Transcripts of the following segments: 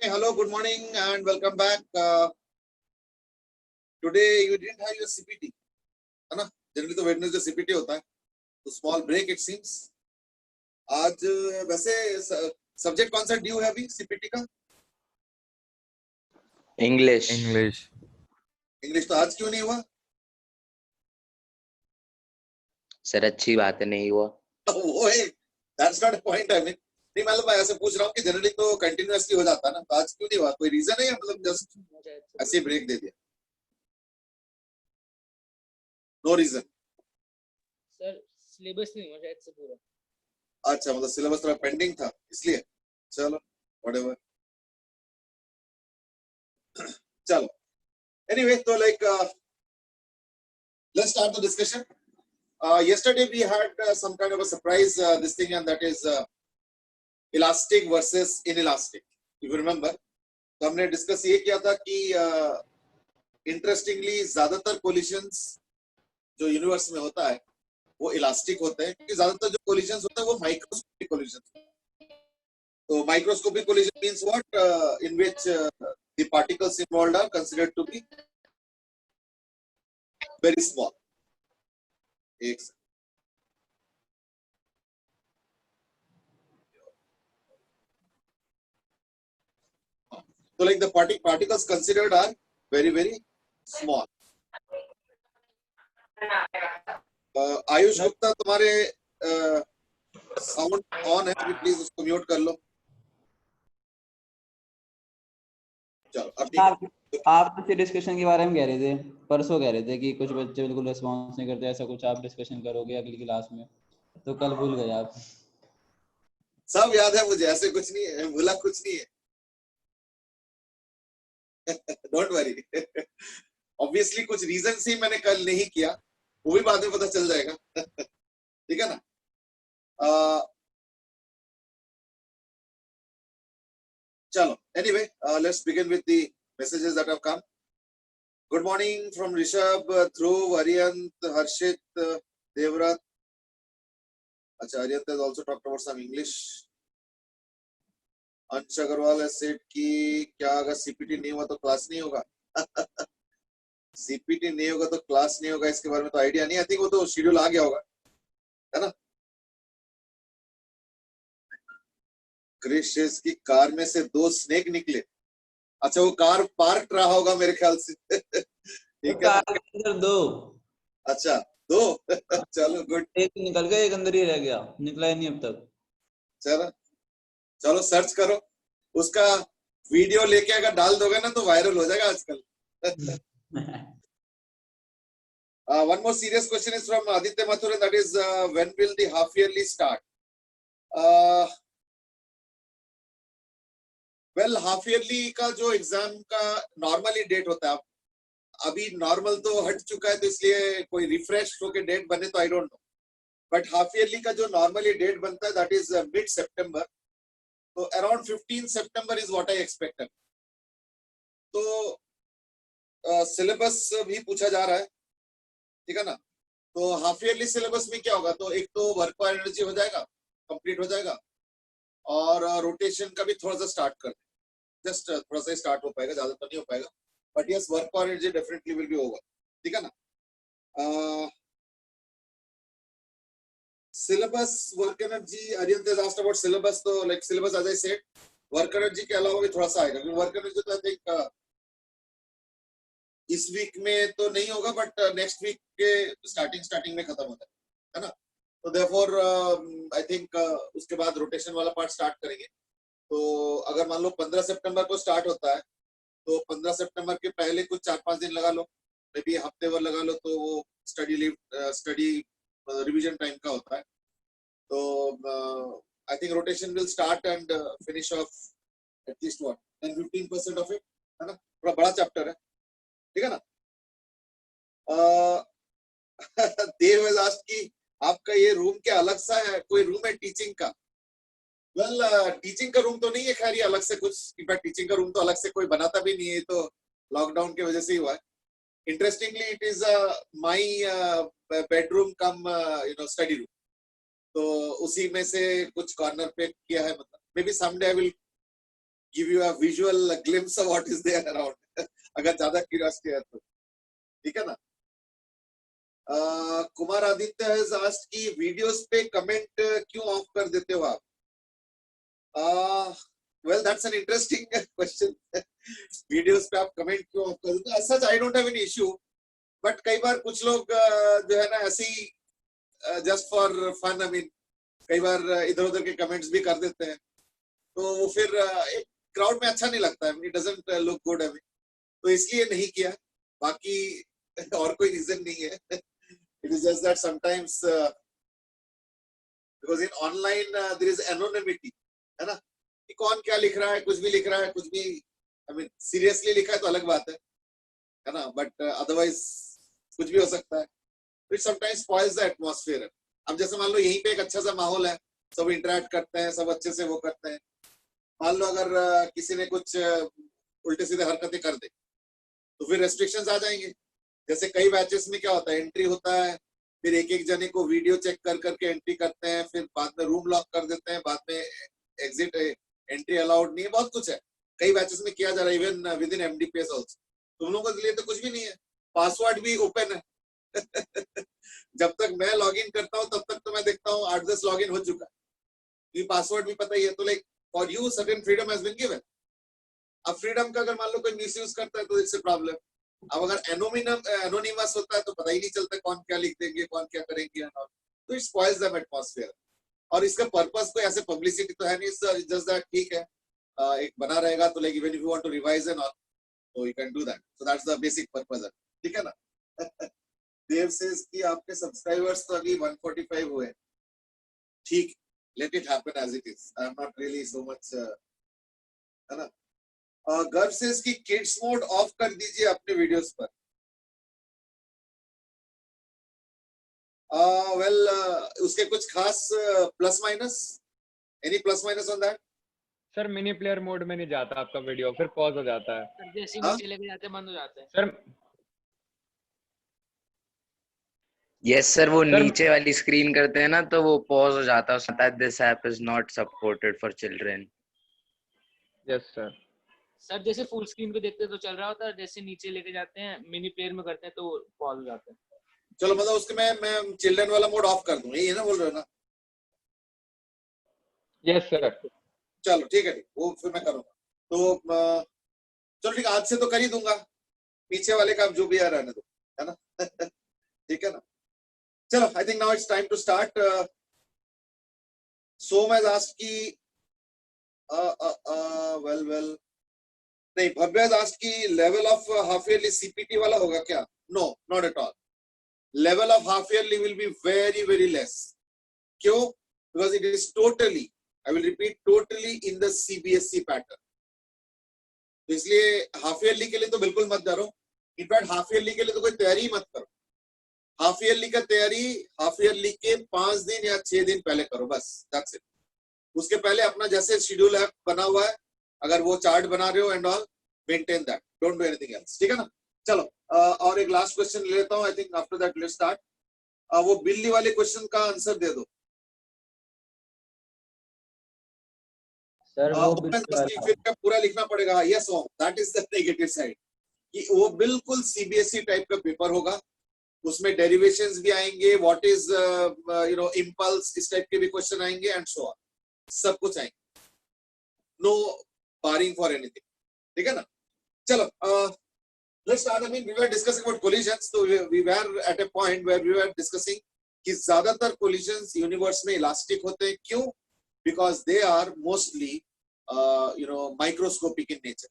Hello, good morning and welcome back. Today you didn't have your CPT, है ना? Generally तो Wednesday CPT होता है, तो small break it seems. आज वैसे सब्जेक्ट कौन सा ड्यू है अभी CPT का? इंग्लिश। इंग्लिश तो आज क्यों नहीं हुआ? सर अच्छी बात है, नहीं हुआ। वो है, that's not a point I mean. नहीं मतलब मैं ऐसे पूछ रहा हूँ कि जनरली तो कंटिन्यूअसली हो जाता है ना, तो आज क्यों नहीं हुआ? कोई रीजन है या मतलब जस्ट ऐसे ब्रेक दे दिया? No reason. सर सिलेबस नहीं हुआ शायद से पूरा। अच्छा, मतलब सिलेबस थोड़ा पेंडिंग था इसलिए। चलो व्हाटएवर, चलो anyway, so let's start the discussion. Yesterday we had some kind of a surprise this thing, and that is elastic versus inelastic. If you remember, तो हमने डिस्कस ये किया था कि इंटरेस्टिंगली ज्यादातर कोलिशंस जो यूनिवर्स में होता है वो इलास्टिक होते हैं, क्योंकि ज्यादातर जो कोलिशंस होते हैं वो माइक्रोस्कोपिक कोलिशंस। तो microscopic collision means what, in which the particles involved are considered to be very small. So like the particles considered are very very small. Ayush Gupta, तुम्हारे साउंड ऑन है, प्लीज उसको म्यूट कर लो। आप किसी डिस्कशन के बारे में कह रहे थे, परसों कह रहे थे कि कुछ बच्चे बिल्कुल रिस्पॉन्स नहीं करते, ऐसा कुछ आप डिस्कशन करोगे अगली क्लास में, तो कल भूल गए आप। सब याद है मुझे, ऐसे कुछ नहीं है, भूला कुछ नहीं है। डोंट वरी, ऑब्वियसली कुछ रीजन से मैंने कल नहीं किया, वो भी बाद में पता चल जाएगा। ठीक है ना? चलो, anyway, let's begin with the messages that have come. Good morning from Rishabh, Dhruv, Aryant, Harshit, Devrat. Acha, Aryant has also talked about some English. अंश अग्रवाल has said कि क्या अगर CPT नहीं हुआ तो क्लास नहीं होगा? CPT नहीं होगा तो क्लास नहीं होगा, इसके बारे में तो आइडिया नहीं। आई थिंक वो तो शेड्यूल आ गया होगा, है ना? क्रिश की कार में से 2 स्नेक निकले। अच्छा, वो कार पार्क रहा होगा मेरे ख्याल से। ठीक है, 2। अच्छा 2। चलो गुड। एक निकल गया, एक अंदर ही रह गया, निकला ही नहीं अब तक। चलो सर्च करो, उसका वीडियो लेके अगर डाल दोगे ना तो वायरल हो जाएगा आजकल। One more serious question is from Aditya Mathur, that is when will the half yearly start? Well half yearly का जो एग्जाम का नॉर्मली डेट होता है, अभी नॉर्मल तो हट चुका है, तो इसलिए कोई रिफ्रेश होके डेट बने तो आई don't no, but half yearly का जो नॉर्मली डेट बनता है दैट इज मिड सितंबर, तो around 15 September is what I expected. तो सिलेबस भी पूछा जा रहा है, ठीक है ना? तो हाफ ईयरली सिलेबस में क्या होगा, तो एक तो वर्क और एनर्जी हो जाएगा, कंप्लीट हो जाएगा, और रोटेशन का भी थोड़ा सा स्टार्ट कर, जस्ट थोड़ा सा स्टार्ट हो पाएगा, ज्यादा तो नहीं हो पाएगा, बट यस वर्क और energy definitely will be over, ठीक है ना? Syllabus, work energy, Ariyant has asked about syllabus, तो like syllabus as I said, work energy के अलावा भी थोड़ा सा आएगा, क्योंकि वर्क एनर्जी तो आई थिंक इस वीक में तो नहीं होगा, बट नेक्स्ट वीक के स्टार्टिंग में खत्म होता है ना? तो देयरफॉर आई थिंक उसके बाद रोटेशन वाला पार्ट स्टार्ट करेंगे। तो अगर मान लो 15 सितंबर को स्टार्ट होता है, तो 15 सितंबर के पहले कुछ 4-5 दिन लगा लो, मे बी हफ्ते भर लगा लो, तो वो स्टडी रिवीजन टाइम का होता है। तो I think rotation will start and finish off at least what 10-15% of it, है ना? थोड़ा बड़ा चैप्टर है, ठीक है ना? देव हैज आस्क्ड कि आपका ये रूम क्या अलग सा है, कोई रूम है टीचिंग का? वेल टीचिंग का रूम तो नहीं है, खैर ये अलग से कुछ, इनफैक्ट टीचिंग का रूम तो अलग से कोई बनाता भी नहीं है, तो लॉकडाउन की वजह से ही हुआ है। Interestingly it is my bedroom come study room, तो उसी में से कुछ कॉर्नर पे किया है, मतलब may be someday I will give you a visual glimpse of what is there around. अगर ज्यादा curiosity है तो, ठीक है ना? कुमार आदित्य has asked कि वीडियोस पे कमेंट क्यों ऑफ कर देते हो आप? Well, that's an interesting question. Videos पे आप कमेंट क्यों ऑफ कर देते हो? As such, I don't have any issue. But कई बार कुछ लोग जो है ना ऐसे ही just for fun, I mean कई बार इधर उधर के कमेंट्स भी कर देते हैं, तो वो फिर एक क्राउड में अच्छा नहीं लगता है, it doesn't look good, I mean, तो इसलिए नहीं किया, बाकी और कोई रीजन नहीं है. It is just that sometimes because in online there is anonymity, है ना, कि कौन क्या लिख रहा है, कुछ भी लिख रहा है, कुछ भी, आई मीन सीरियसली लिखा है तो अलग बात है ना, बट अदरवाइज कुछ भी हो सकता है. It sometimes spoils the atmosphere. अब जैसे मान लो यहीं पे एक अच्छा सा माहौल है, सब इंटरेक्ट करते हैं, सब अच्छे से वो करते हैं, मान लो अगर किसी ने कुछ उल्टे सीधे हरकतें कर दे तो फिर रेस्ट्रिक्शंस आ जाएंगे. जैसे कई बैचेस में क्या होता है, एंट्री होता है, फिर एक एक जने को वीडियो चेक कर करके एंट्री करते हैं, फिर बाद में रूम लॉक कर देते हैं, बाद में एग्जिट एंट्री अलाउड नहीं है, बहुत कुछ है, कई बैचेस में किया जा रहा है, इवन विद इन एमडीपीएस आल्सो. तुम लोगों के लिए तो कुछ भी नहीं है, पासवर्ड भी ओपन है. जब तक मैं लॉगिन करता हूँ तब तक तो मैं देखता हूँ 8-10 लॉगिन हो चुका है, ये पासवर्ड भी पता ही है, तो like for you certain freedom has been given. अब फ्रीडम का अगर मान लो कोई मिसयूज करता है तो इट्स अ प्रॉब्लम. अब अगर एनोनिमस होता है तो पता ही नहीं चलता कौन क्या लिख देंगे, कौन क्या करेंगे, तो इट स्पॉइल्स द एटमॉस्फेयर. और इसका पर्पस कोई ऐसे पब्लिसिटी तो है नहीं, जस्ट दैट ठीक है एक बना रहेगा, तो like even if you want to revise and all, तो you can do that. So that's the basic purpose, ठीक है ना. देव सेज कि आपके सब्सक्राइबर्स तो अभी 145 हुए, ठीक, let it happen as it is, I am not really so much, है ना. गर्व सेज कि किड्स मोड ऑफ कर दीजिए अपने वीडियोस पर. वेल उसके कुछ खास plus minus, any plus minus on that? Sir mini player mode में नहीं जाता आपका वीडियो, फिर पॉज हो जाता है. सर जैसे ही नीचे लेके जाते हैं बंद हो जाते हैं. सर यस सर, वो सर- नीचे वाली स्क्रीन करते हैं ना तो वो पॉज हो जाता है, उसमें this app is not supported for children. Yes sir. Sir जैसे फुल स्क्रीन पे देखते हैं तो चल रहा होता है, जैसे नीचे लेके जाते हैं मिनी प्लेयर में करते हैं तो पॉज हो जाते हैं. चलो मतलब उसके मैं चिल्ड्रन वाला मोड ऑफ कर दूं, यही है ना बोल रहे हो ना? Yes sir. चलो ठीक है, ठीक, वो फिर मैं करूंगा. तो चलो ठीक, आज से तो कर ही दूंगा, पीछे वाले का जो भी आ रहने दो, है ना. ठीक है ना. चलो I think now it's time to start. Som has asked की वेल नहीं, भव्य हैज आस्क्ड की level of half yearly CPT वाला होगा क्या? No, not at all. Level of half yearly will be very very less. क्यों? Because it is totally, I will repeat, totally in the CBSE pattern. तो इसलिए half yearly के लिए तो बिल्कुल मत डरो. इनफैक्ट हाफ ईयरली के लिए तो कोई तैयारी मत करो. हाफ ईयरली का तैयारी हाफ ईयरली के 5 दिन या 6 दिन पहले करो, बस, दैट्स इट. उसके पहले अपना जैसे शेड्यूल है बना हुआ है, अगर वो चार्ट बना रहे हो and all, maintain that, don't do anything else. ठीक है ना. चलो और एक लास्ट क्वेश्चन ले लेता हूँ. I think after that let's start. वो बिल्ली वाले क्वेश्चन का आंसर दे दो. सर फिर क्या पूरा लिखना पड़ेगा? Yes, that is the negative side, कि वो बिल्कुल सीबीएसई टाइप का पेपर होगा, उसमें डेरिवेशंस भी आएंगे, what is you know impulse, इस टाइप के भी क्वेश्चन आएंगे एंड सो ऑन, सब कुछ आएंगे, नो बारिंग फॉर एनीथिंग. ठीक है ना. चलो let's start. I mean we were discussing about collisions, तो we were at a point where we were discussing कि ज्यादातर कोलिजंस यूनिवर्स में इलास्टिक होते हैं. क्यों? because they are mostly you know microscopic in nature.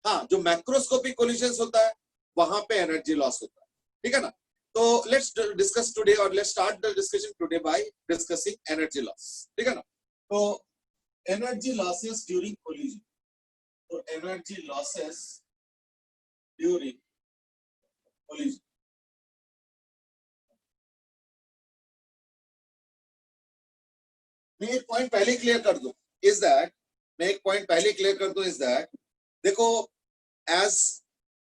हाँ, जो macroscopic collisions होता है वहां पे energy loss होता है. ठीक है ना. तो let's discuss today, or let's start the discussion today by discussing energy loss. ठीक है ना. तो energy losses during collision. तो energy losses during collision. मैं एक पॉइंट पहले क्लियर कर दूं, इज दैट देखो, एज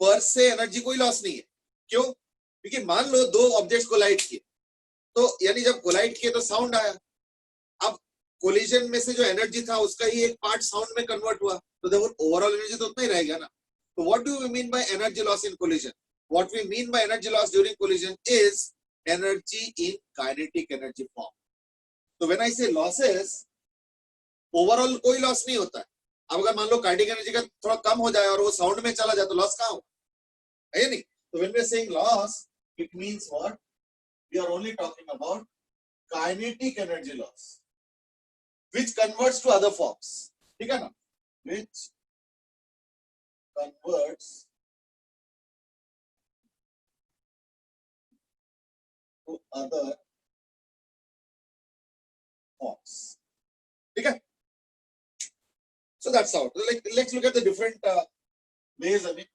पर से एनर्जी कोई लॉस नहीं है. क्यों? क्योंकि मान लो दो ऑब्जेक्ट्स कोलाइड किए, तो यानी जब कोलाइड किए तो साउंड आया. अब कोलिजन में से जो एनर्जी था उसका ही एक पार्ट साउंड में कन्वर्ट हुआ, तो देखो ओवरऑल एनर्जी तो उतना ही रहेगा ना. So what do we mean by energy loss in collision? What we mean by energy loss during collision is energy in kinetic energy form. So when I say losses, overall कोई loss नहीं होता है. अब अगर मान लो kinetic energy का थोड़ा कम हो जाए और वो साउंड में चला जाए तो लॉस कहाँ हो, है नहीं. So when we are saying loss, it means what? We are only talking about kinetic energy loss, which converts to other forms. ठीक है ना? Which converts to other forms. Okay. So that's how. Let's look at the different ways. I mean,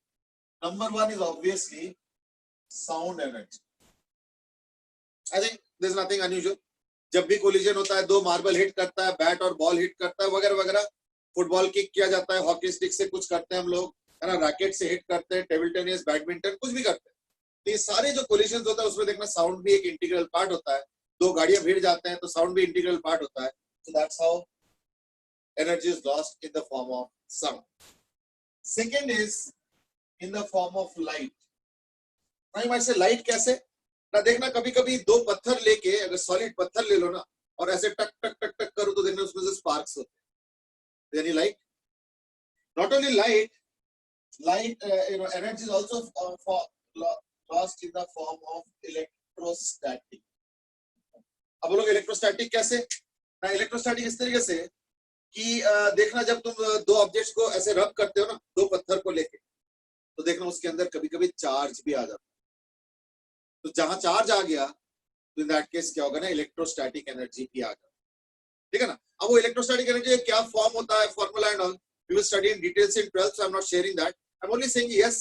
number one is obviously sound energy. I think there's nothing unusual. जब भी collision होता है, दो marble hit करता है, bat और ball hit करता है, वगैरह वगैरह. फुटबॉल किक किया जाता है, हॉकी स्टिक से कुछ करते हैं हम लोग, है ना, रैकेट से हिट करते हैं, टेबल टेनिस, बैडमिंटन, कुछ भी करते हैं. तो ये सारे जो कोलिजन होता है उसमें देखना साउंड भी एक इंटीग्रल पार्ट होता है. दो गाड़ियां भिड़ जाते हैं तो साउंड भी इंटीग्रल पार्ट होता है. So that's how energy is lost in the form of sound. Second is in the form of light. Now I say light कैसे ना, देखना कभी कभी दो पत्थर लेके, अगर सॉलिड पत्थर ले लो ना और ऐसे टक टक टक टक करो तो देखना उसमें से स्पार्क्स होते हैं. यानी light, not only light, energy is also lost in the form of electrostatic. अब लोग इलेक्ट्रोस्टैटिक कैसे ना, इलेक्ट्रोस्टैटिक इस तरीके से कि देखना जब तुम दो ऑब्जेक्ट्स को ऐसे रब करते हो ना, दो पत्थर को लेके, तो देखना उसके अंदर कभी कभी चार्ज भी आ जाता है. तो जहां चार्ज आ गया तो इन दैट केस क्या होगा ना, इलेक्ट्रोस्टैटिक एनर्जी भी आ गया. ठीक है ना. अब वो इलेक्ट्रोस्टैटिक एनर्जी क्या फॉर्म होता है, formula and all we will study in details in 12th, so I'm not sharing that. I'm only saying yes,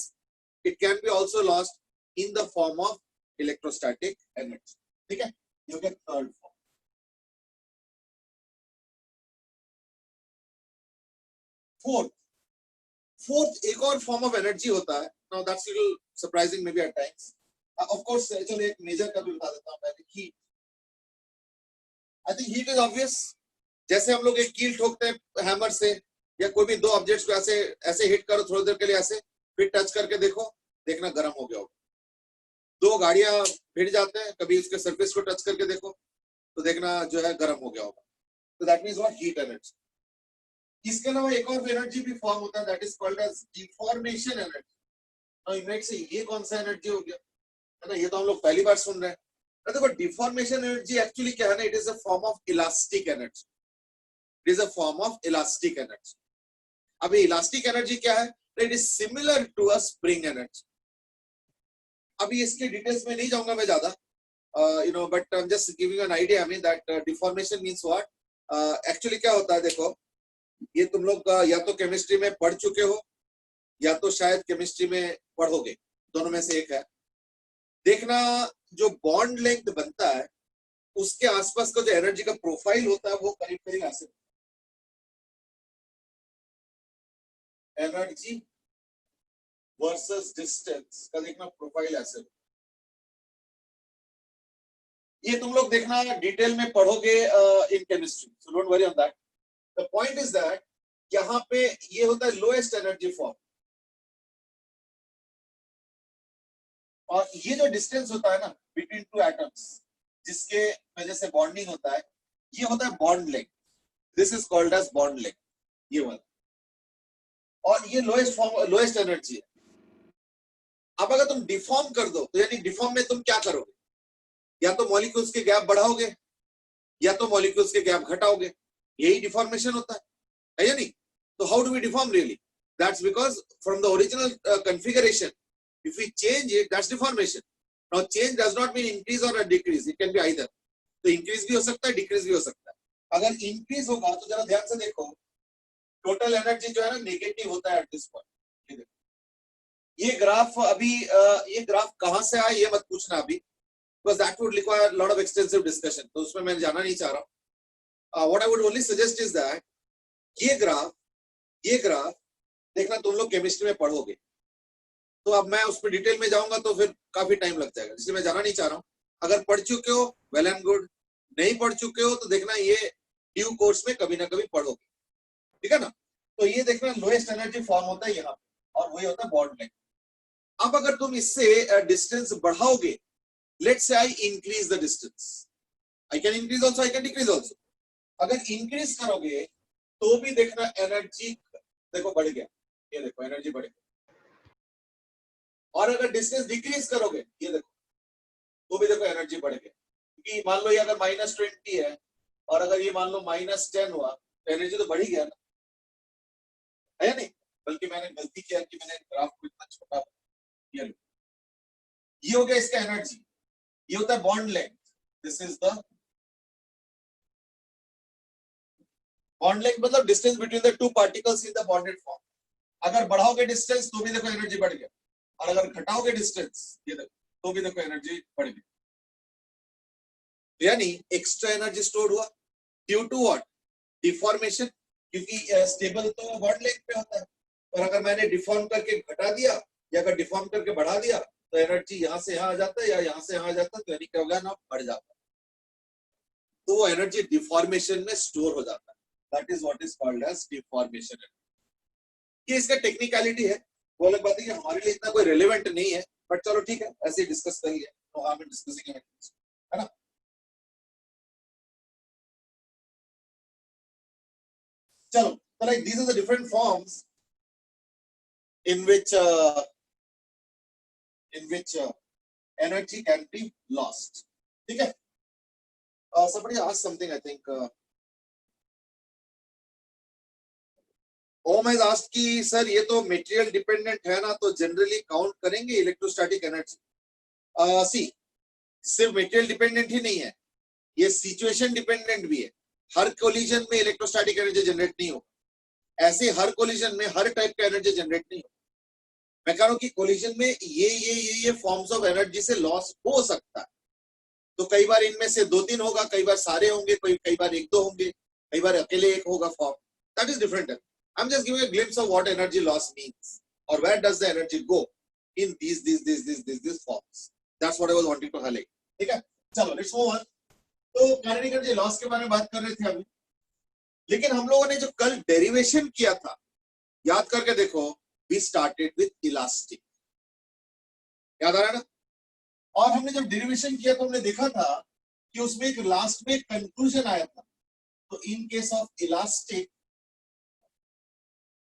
it can be also lost in the form of electrostatic energy. ठीक है. You get third form. Fourth एक और form of energy होता है. Now that's a little surprising maybe at times. Of course, चलो एक major का भी बता देता हूँ पहले. heat. I think heat is obvious. जैसे हम लोग एक कील ठोकते हैं हैमर से, या कोई भी दो ऑब्जेक्ट्स को ऐसे ऐसे हिट करो थोड़ी देर के लिए, ऐसे फिर टच करके देखो, देखना गर्म हो गया होगा. दो गाड़ियां भिड़ जाते हैं, कभी उसके सरफेस को टच करके देखो तो देखना जो है गर्म हो गया होगा. तो that means what, heat energy. इसके अलावा एक और एनर्जी भी फॉर्म होता है, that is called as deformation energy. Now image से ये कौन सा एनर्जी हो गया, है ना, ये तो हम लोग पहली बार सुन रहे हैं. देखो डिफॉर्मेशन एनर्जी एक्चुअली क्या है ना, it is a form of elastic energy. It is a form of elastic energy. अभी इलास्टिक एनर्जी क्या है, it is similar to a spring energy. अभी इसके डिटेल्स में नहीं जाऊंगा मैं ज्यादा, but I am just giving an idea. I mean that deformation means what. Actually क्या होता है, देखो ये तुम लोग या तो केमिस्ट्री में पढ़ चुके हो या तो शायद केमिस्ट्री में पढ़ोगे, दोनों में से एक है. देखना जो बॉन्ड लेंथ बनता है उसके आसपास का जो एनर्जी का प्रोफाइल होता है वो करीब करीब ऐसे, एनर्जी वर्सेस डिस्टेंस का देखना प्रोफाइल ऐसे. ये तुम लोग देखना डिटेल में पढ़ोगे in chemistry, so don't worry on that. The point is that यहाँ पे ये होता है लोएस्ट एनर्जी फॉर्म, और ये जो डिस्टेंस होता है ना बिटवीन टू एटम्स जिसके वजह से बॉन्डिंग होता है, ये होता है bond length. This is called as bond length, ये वाला. और ये लोएस्ट फॉर्म, लोएस्ट एनर्जी है. अब अगर तुम डिफॉर्म कर दो तो यानी डिफॉर्म में तुम क्या करोगे, या तो मॉलिक्यूल्स के गैप बढ़ाओगे या तो मॉलिक्यूल्स के गैप घटाओगे. यही डिफॉर्मेशन होता है या नहीं. तो how do we deform really, that's because from the original configuration if we change it, that's deformation. Now change does not mean increase or a decrease, it can be either. तो increase भी हो सकता है, decrease भी हो सकता है. अगर increase होगा तो जरा ध्यान से देखो, टोटल एनर्जी जो है ना नेगेटिव होता है एट दिस पॉइंट. ये ग्राफ अभी ये ग्राफ कहां से आया ये मत पूछना अभी, because that would require a lot of extensive discussion, तो उसमें मैं जाना नहीं चाह रहा. What I would only suggest is that ये ग्राफ देखना तुम लोग केमिस्ट्री में पढ़ोगे, तो अब मैं उस पर डिटेल में जाऊंगा तो फिर काफी टाइम लग जाएगा, इसलिए मैं जाना नहीं चाह रहा हूँ. अगर पढ़ चुके हो वेल एंड गुड, नहीं पढ़ चुके हो तो देखना ये ड्यू कोर्स में कभी ना कभी पढ़ोगे. ठीक है ना. तो ये देखना लोएस्ट एनर्जी फॉर्म होता है यहाँ पे, और वही होता है बॉन्ड लेंथ। अब अगर तुम इससे डिस्टेंस बढ़ाओगे, let's say I increase the distance, I can increase also, I can decrease also. अगर इंक्रीज करोगे तो भी देखना एनर्जी देखो बढ़ गया, ये देखो एनर्जी बढ़ गया। और अगर डिस्टेंस डिक्रीज करोगे, ये देखो, तो भी देखो एनर्जी बढ़ गया। क्योंकि मान लो ये अगर -20 है और अगर ये मान लो -10 हुआ, तो एनर्जी तो बढ़ ही गया ना, है नहीं? बल्कि मैंने गलती किया कि मैंने ग्राफ को इतना छोटा, ये हो गया इसका एनर्जी, ये होता है bond length, this is the bond length, मतलब distance between the two particles in the bonded form. अगर बढ़ाओगे डिस्टेंस तो भी देखो एनर्जी बढ़ गया, और अगर घटाओगे डिस्टेंस, ये देखो, तो भी देखो एनर्जी बढ़ गई। यानी एक्स्ट्रा एनर्जी स्टोर हुआ ड्यू टू व्हाट? डिफॉर्मेशन, क्योंकि स्टेबल तो बॉन्ड लेंथ पे होता है, और अगर मैंने डिफॉर्म करके घटा दिया या अगर डिफॉर्म करके बढ़ा दिया तो एनर्जी यहां से यहां आ जाता है या यहां से यहां आ जाता है, तो यानी क्या होगा ना, बढ़ जाता है। तो वो एनर्जी डिफॉर्मेशन में स्टोर हो जाता है, that is what is called as deformation. ये इसका टेक्निकलिटी है, वो अलग बात है कि हमारे लिए इतना कोई रिलेवेंट नहीं है, बट चलो ठीक है, ऐसे ही डिस्कस कर लिया, तो हम डिस्कसिंग है ना। चलो, so like these are the different forms in which energy can be lost. ठीक है? Somebody asked something, I think. Om has asked कि सर ये तो material dependent है ना, तो generally count करेंगे electrostatic energy. See, सिर्फ material dependent ही नहीं है, ये situation dependent भी है। हर कोलिजन में इलेक्ट्रोस्टैटिक एनर्जी जनरेट नहीं होगा, ऐसे हर कोलिजन में हर टाइप का एनर्जी जनरेट नहीं होगा। मैं कह रहा हूं कि कोलिजन में ये फॉर्म्स ऑफ एनर्जी से लॉस हो सकता है, तो कई बार इनमें से 2-3 होगा, कई बार सारे होंगे, कई बार 1-2 होंगे, कई बार अकेले एक होगा form, that is different. I am just giving a glimpse of what energy loss means और where does the energy go in these forms. That's what I was wanting to highlight. ठीक है, चलो लेट्स मूव ऑन। तो kinetic energy loss के बारे में बात कर रहे थे अभी, लेकिन हम लोगों ने जो कल डेरिवेशन किया था, याद करके देखो, वी स्टार्टेड विद इलास्टिक, याद आ रहा है ना? और हमने जब डेरिवेशन किया तो हमने देखा था कि उसमें एक लास्ट में कंक्लूजन आया था। तो इन केस ऑफ इलास्टिक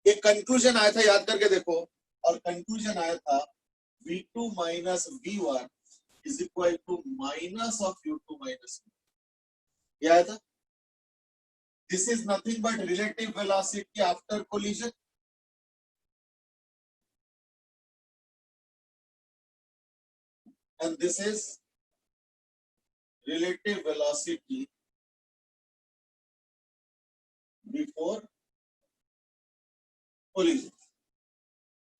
एक कंक्लूजन आया था, याद करके देखो, और कंक्लूजन आया था V2 minus V1 is equal to minus of U2 minus V1. ये आया था। This is nothing but relative velocity after collision. And this is relative velocity before collision.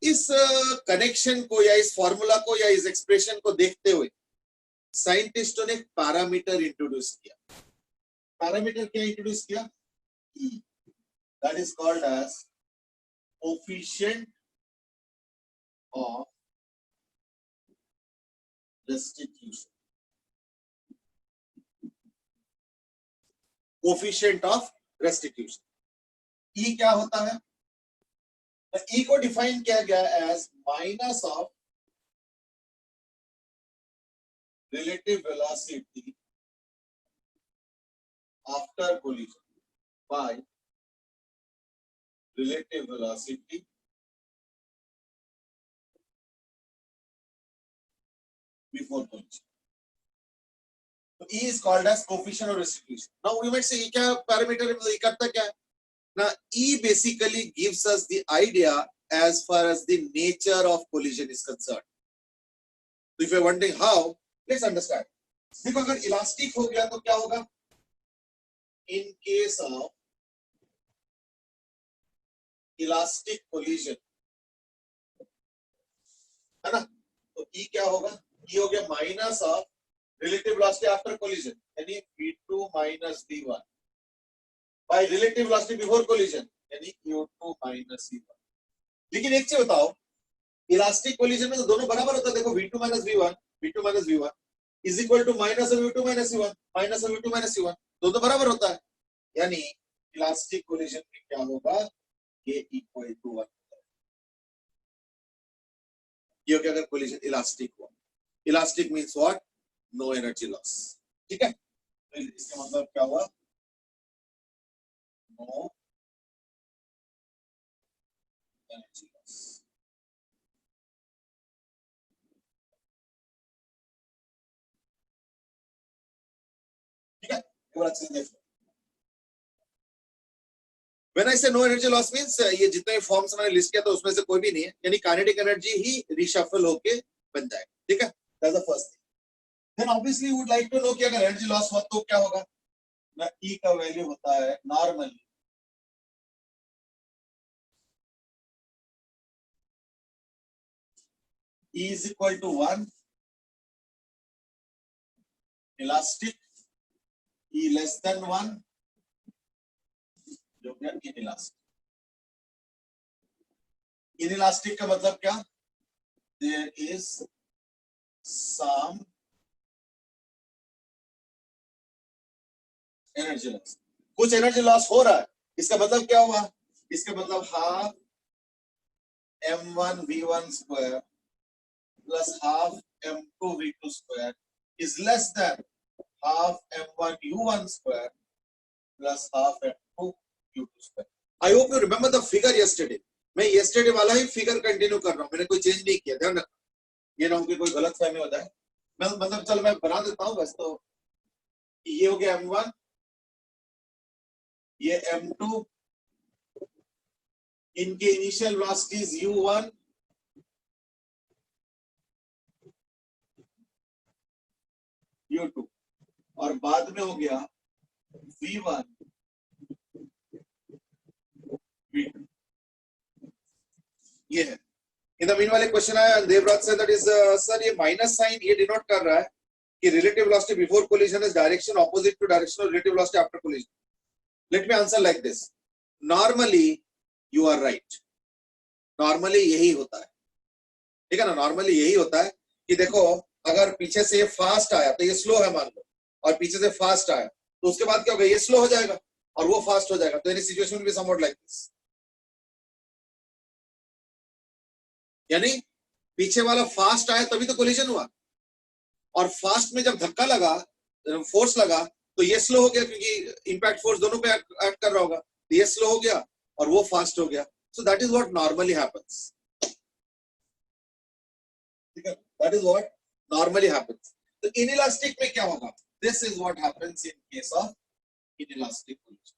इस कनेक्शन को या इस फॉर्मूला को या इस एक्सप्रेशन को देखते हुए साइंटिस्टों ने एक पैरामीटर इंट्रोड्यूस किया। पैरामीटर क्या इंट्रोड्यूस किया? E. That is called as coefficient of restitution. Coefficient of restitution. E क्या होता है? E को डिफाइन किया गया as minus of relative velocity after collision by relative velocity before collision. So E is called as coefficient of restitution. Now we might say E क्या parameter है, करता क्या है? Now E basically gives us the idea as far as the nature of collision is concerned. So if you're wondering how, let's understand. देखो अगर elastic हो गया तो क्या होगा? In case of elastic collision, है ना? तो E क्या होगा? E हो गया minus of relative velocity after collision, यानी V2 minus V1 by relative velocity before collision, यानी U2 minus V1. लेकिन एक चीज बताओ, इलास्टिक कोलिजन में तो दोनों बराबर होता है। देखो V2 minus V1 is equal to minus of U2 minus V1 minus of U2 minus V1, दोनों बराबर होता है। यानी इलास्टिक कोलिजन में क्या होगा ये इक्वल टू 1। ये हो गया अगर कोलिजन इलास्टिक हुआ। Elastic means what? No energy loss. ठीक है, तो इसका मतलब क्या हुआ? No energy loss. ठीक है, एक बार अच्छे से देखो। When I say no energy loss means ये जितने फॉर्म्स मैंने लिस्ट किया था उसमें से कोई भी नहीं है, यानी काइनेटिक एनर्जी ही रिशफल होके बन जाएगा। ठीक है, that's the first thing. Then obviously would like to know कि अगर एनर्जी लॉस हुआ तो क्या होगा? ना E का वैल्यू होता है normally E is equal to 1, elastic E less than 1, जो क्या inelastic। inelastic का मतलब क्या? There is some energy loss, कुछ एनर्जी लॉस हो रहा है। इसका मतलब क्या हुआ? इसका मतलब half m1 v1 square plus half m2 v2 square is less than half m1 u1 square plus half m2 u2 square. I hope you remember the figure yesterday. मैं यस्टरडे वाला ही फिगर कंटिन्यू कर रहा हूं, मैंने कोई change नहीं किया। ध्यान रखना, ये ना हो कि कोई गलतफहमी हो जाए। मैं मतलब चल मैं बना देता हूं बस। तो ये हो गया m1, ये m2, इनके इनिशियल वेलोसिटीज u1 u2 और बाद में हो गया v1 v2। ये है। इन द मीन वाले क्वेश्चन आया, देवराज से दैट इज सर ये माइनस साइन ये डिनोट कर रहा है कि relative velocity before collision is direction opposite to direction of relative velocity after collision. Let me answer like this, normally you are right, normally यही होता है। ठीक है ना, नॉर्मली यही होता है कि देखो अगर पीछे से ये फास्ट आया तो ये स्लो है मान लो, और पीछे से फास्ट आया तो उसके बाद क्या होगा? ये स्लो हो जाएगा और वो फास्ट हो जाएगा। तो any situation will be somewhat like this, यानी पीछे वाला फास्ट आया तभी तो कोलिजन हुआ, और फास्ट में जब धक्का लगा, फोर्स लगा, तो ये स्लो हो गया क्योंकि इंपैक्ट फोर्स दोनों पे एक्ट कर रहा होगा। तो ये स्लो हो गया और वो फास्ट हो गया। सो that is what normally happens. ठीक है, that is what normally happens. तो इनइलास्टिक में क्या होगा? This is what happens in case of inelastic collision.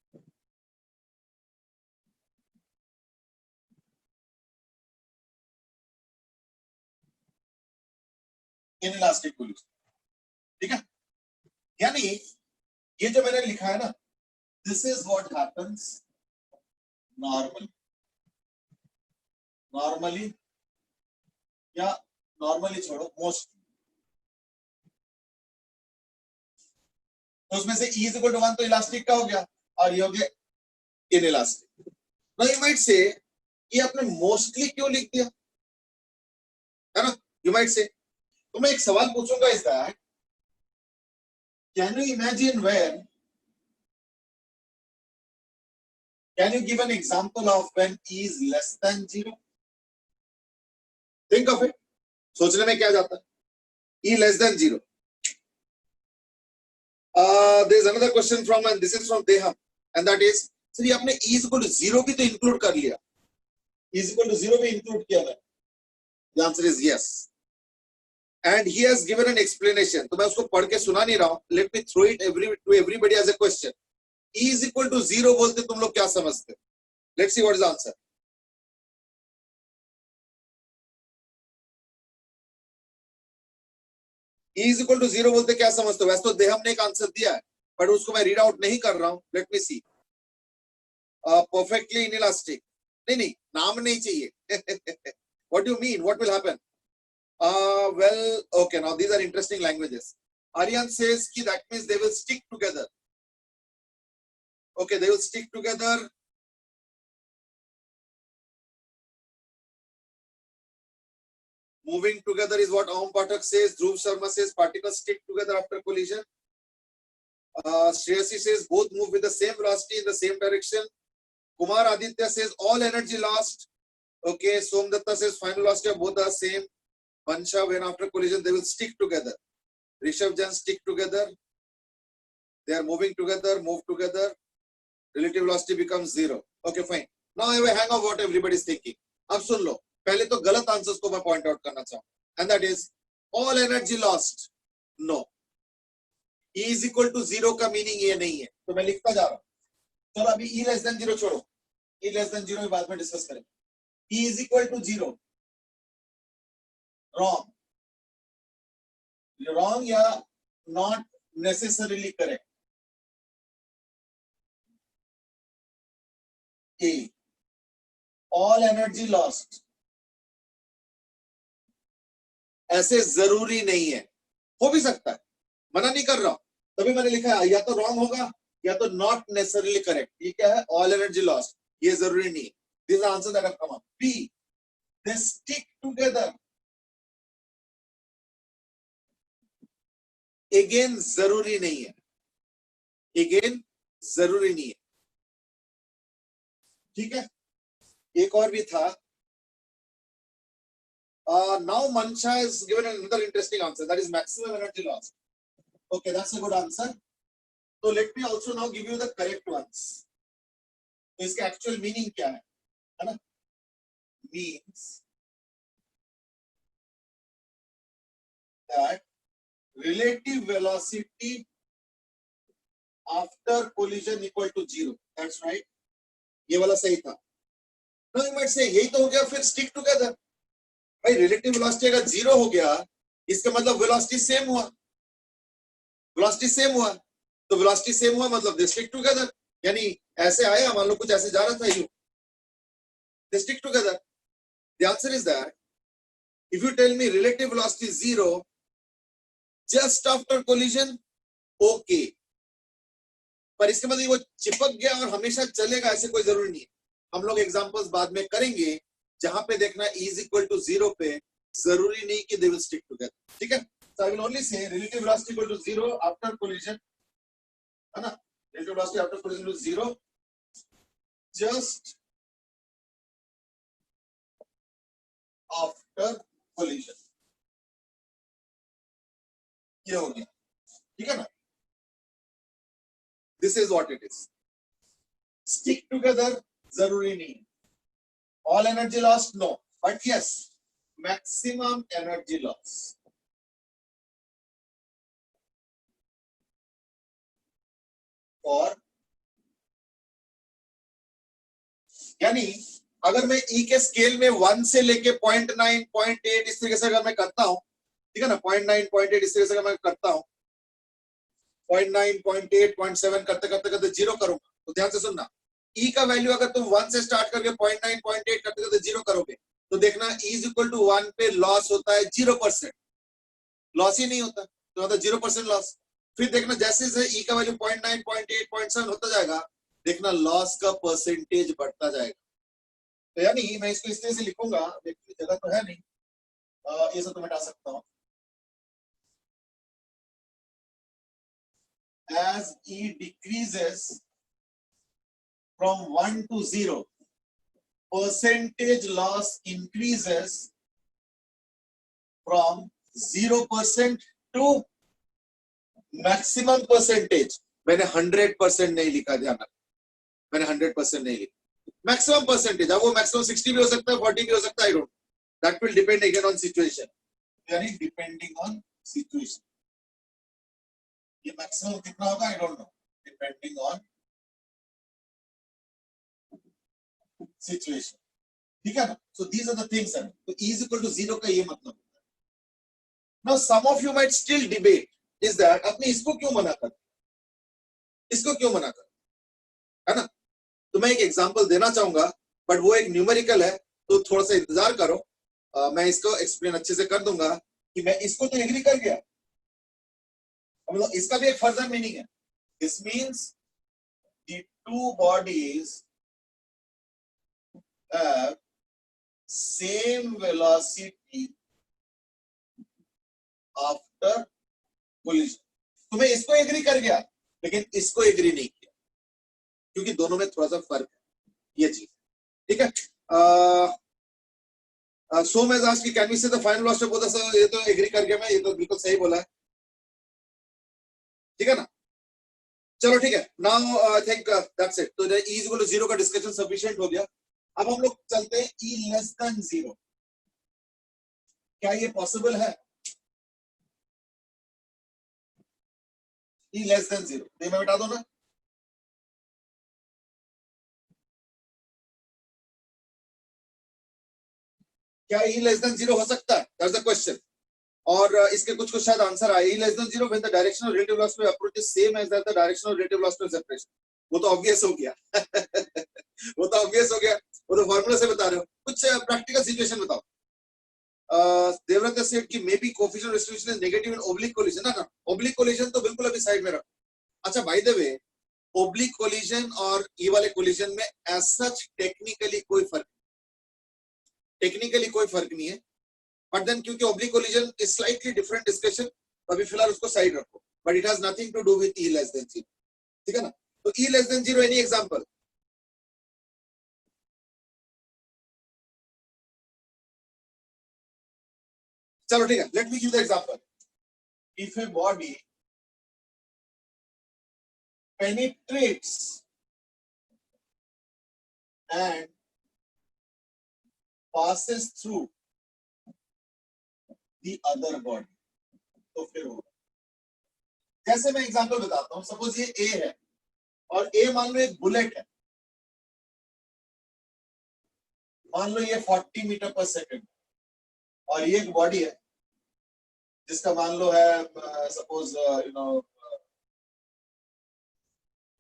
Inelastic collision, ठीक है, यानी ये जो मैंने लिखा है ना, this is what happens normally. Normally या नॉर्मली छोड़ो, मोस्ट। तो उसमें से E इक्वल टू 1 तो इलास्टिक का हो गया और ये हो गया inelastic. Now you might say ये आपने मोस्टली क्यों लिख दिया, है ना? You might say. तो मैं एक सवाल पूछूंगा, is that can you imagine when, can you give an example of when E is less than 0? Think of it. सोचने में क्या जाता है? E less than 0. There is another question from, and this is from Deham, and that is, sir ये आपने E is equal to 0 भी तो include कर लिया, E is equal to 0 भी include किया है? The answer is yes. And he has given an explanation. तो मैं उसको पढ़ के सुना नहीं रहा हूँ. Let me throw it to everybody as a question. E is equal to 0 बोलते तुम लोग क्या समझते? Let's see what is the answer. E is equal to 0 बोलते क्या समझते हो? वैसे तो देहम ने एक आंसर दिया है, पर उसको मैं रीड आउट नहीं कर रहा हूँ. Let me see. Perfectly inelastic. नहीं, नाम नहीं चाहिए. What do you mean? What will happen? Well, okay. Now these are interesting languages. Aryan says कि that means they will stick together. Okay, they will stick together. Moving together is what Aum Pathak says. Dhruv Sharma says particles stick together after collision. Shreyasi says both move with the same velocity in the same direction. Kumar Aditya says all energy lost. Okay, Somdatta says final velocity of both are same. Mansha, when after collision they will stick together. Rishabh Jan, stick together. They are moving together, move together. Relative velocity becomes 0. Okay, fine. Now I have a hang of what everybody is thinking. अब सुन लो, पहले तो गलत answers को मैं point out करना चाहूँ, and that is all energy lost. No. E is equal to 0 का meaning ये नहीं है, तो मैं लिखता जा रहा हूँ. चलो अभी E less than 0 छोड़ो, E less than 0 बाद में डिस्कस करेंगे. E is equal to 0. Wrong. Wrong या not necessarily correct. A. All energy lost. ऐसे जरूरी नहीं है, हो भी सकता है, मना नहीं कर रहा हूं, तभी मैंने लिखा है या तो रॉन्ग होगा या तो नॉट नेसेसरली करेक्ट. ये क्या है? ऑल एनर्जी लॉस्ट, ये जरूरी नहीं है. This answer that have come up. B, they stick together. Again जरूरी नहीं है, अगेन जरूरी नहीं है. ठीक है, एक और भी था. Now Mansha has given another interesting answer, that is maximum energy loss. Okay, that's a good answer. So let me also now give you the correct ones. तो इसका actual meaning क्या है ना? Means that relative velocity after collision equal to 0. That's right. ये वाला सही था. Now you might say यही तो हो गया, फिर stick together. भाई रिलेटिव वेलोसिटी अगर 0 हो गया, इसका मतलब वेलोसिटी सेम हुआ. वेलोसिटी सेम हुआ तो वेलोसिटी सेम हुआ मतलब दे स्टिक टुगेदर. यानी ऐसे आया, मान लो कुछ ऐसे जा रहा था, you they stick together. The answer is that if you tell me relative velocity 0 just after collision, okay, पर इसके मतलब वो चिपक गया और हमेशा चलेगा ऐसे कोई जरूरी नहीं है. हम लोग एग्जांपल्स बाद में करेंगे जहां पे देखना E is equal to 0 पे जरूरी नहीं कि they will stick together. ठीक है, so I will only say relative velocity equal to 0 after collision, है ना? Relative velocity after collision is 0 just after collision. ये हो गया, ठीक है ना? This is what it is. Stick together जरूरी नहीं. All energy loss, no, but yes, maximum energy loss. और यानी अगर मैं E के स्केल में 1 से लेके 0.9, 0.8 इस तरीके से अगर मैं करता हूं, ठीक है ना, 0.9, 0.8 इस तरीके से अगर मैं करता हूं, 0.9, 0.8, 0.7 करते करते करते 0 करूंगा, तो ध्यान से सुनना. E का वैल्यू अगर तुम 1 से स्टार्ट करके 0.9, 0.8 करते करते 0 करोगे, तो देखना E is equal to 1 पे लॉस होता है 0%. लॉस ही नहीं होता, तो मतलब 0% लॉस. फिर देखना जैसे जैसे E का वैल्यू 0.9, 0.8, 0.7 होता जाएगा, देखना लॉस का परसेंटेज बढ़ता जाएगा. तो यानी मैं इसको इस तरह से लिखूंगा, देखिए जगह तो है नहीं, ये सब तो मिटा सकता हूँ. As E decreases from 1 to 0, percentage loss increases from 0% to maximum percentage. मैंने 100% नहीं लिखा, ध्यान रखना, मैंने 100% नहीं लिखा. मैक्सिमम परसेंटेज, अब वो मैक्सिमम 60 भी हो सकता है, 40 भी हो सकता है, I don't. That will depend again on situation, यानी डिपेंडिंग ऑन सिचुएशन. ये मैक्सिमम कितना होगा, I don't know, depending on situation. ठीक है ना? So these are the things. तो E is equal to 0 का ये मतलब होता है. Now some of you might still debate is that अपने इसको क्यों मना कर, इसको क्यों मना कर, है ना? तो मैं एक एग्जांपल देना चाहूंगा, बट वो एक न्यूमेरिकल है, तो थोड़ा सा इंतजार करो. मैं इसको एक्सप्लेन अच्छे से कर दूंगा कि मैं इसको तो एग्री कर गया, मतलब इसका भी एक फर्दर मीनिंग है. This means the two bodies have same velocity after collision. तो मैं इसको एग्री कर गया, लेकिन इसको एग्री नहीं किया, क्योंकि दोनों में थोड़ा सा फर्क है. ये चीज, ठीक है। सो मैं आज की कैन वी से the final velocity of both the, ये तो एग्री कर गया मैं, ये तो बिल्कुल सही बोला है, ठीक है ना। चलो ठीक है, now I think that's it. तो ई इज इक्वल टू 0 का डिस्कशन सफिशिएंट हो गया। अब हम लोग चलते हैं ई लेस देन 0। क्या ये पॉसिबल है? ई लेस देन 0, ये मैं बता दो ना। क्या ई लेस देन 0 हो सकता है? That's the question. और इसके कुछ कुछ शायद आंसर आए। E less than 0 when the direction of relative velocity of approach is same as the direction of relative velocity of separation. वो तो ऑब्वियस हो गया वो तो ऑब्वियस हो गया, वो तो फार्मूला से बता रहे हो। कुछ प्रैक्टिकल सिचुएशन बताओ। देवव्रत सेड कि may be coefficient of distribution is negative in oblique collision. ना ओब्लिक कोलिजन तो बिल्कुल अभी साइड में रखो। अच्छा bye the way, oblique collision और ई वाले कोलिजन में एज सच टेक्निकली कोई फर्क नहीं है, बट देन क्योंकि oblique collision is slightly different discussion, अभी फिलहाल उसको साइड रखो, but it has nothing to do with E less than 0, ठीक है ना। तो E less than 0, any example? चलो ठीक है, let me give the example. If a body penetrates and passes through the other body, तो फिर होगा। जैसे मैं एग्जांपल बताता हूं, सपोज ये ए है और ए मान लो एक बुलेट है, मान लो ये 40 मीटर पर सेकंड, और ये एक बॉडी है जिसका मान लो है सपोज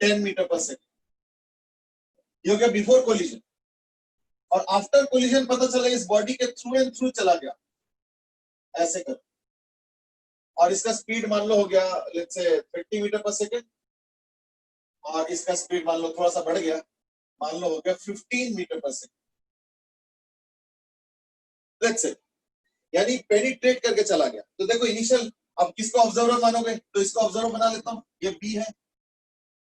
10 मीटर पर सेकंड। ये हो गया बिफोर कोलिजन, और आफ्टर कोलिजन पता चला इस बॉडी के थ्रू एंड थ्रू चला गया, ऐसे कर, और इसका स्पीड मान लो हो गया लेट्स से 30 मीटर पर सेकंड, और इसका स्पीड मान लो थोड़ा सा बढ़ गया, मान लो हो गया 15 मीटर पर सेकंड, लेट्स से, यानी पेनिट्रेट करके चला गया। तो देखो इनिशियल, अब किसको ऑब्जर्वर मानोगे? तो इसको ऑब्जर्वर बना लेता हूं, ये बी है,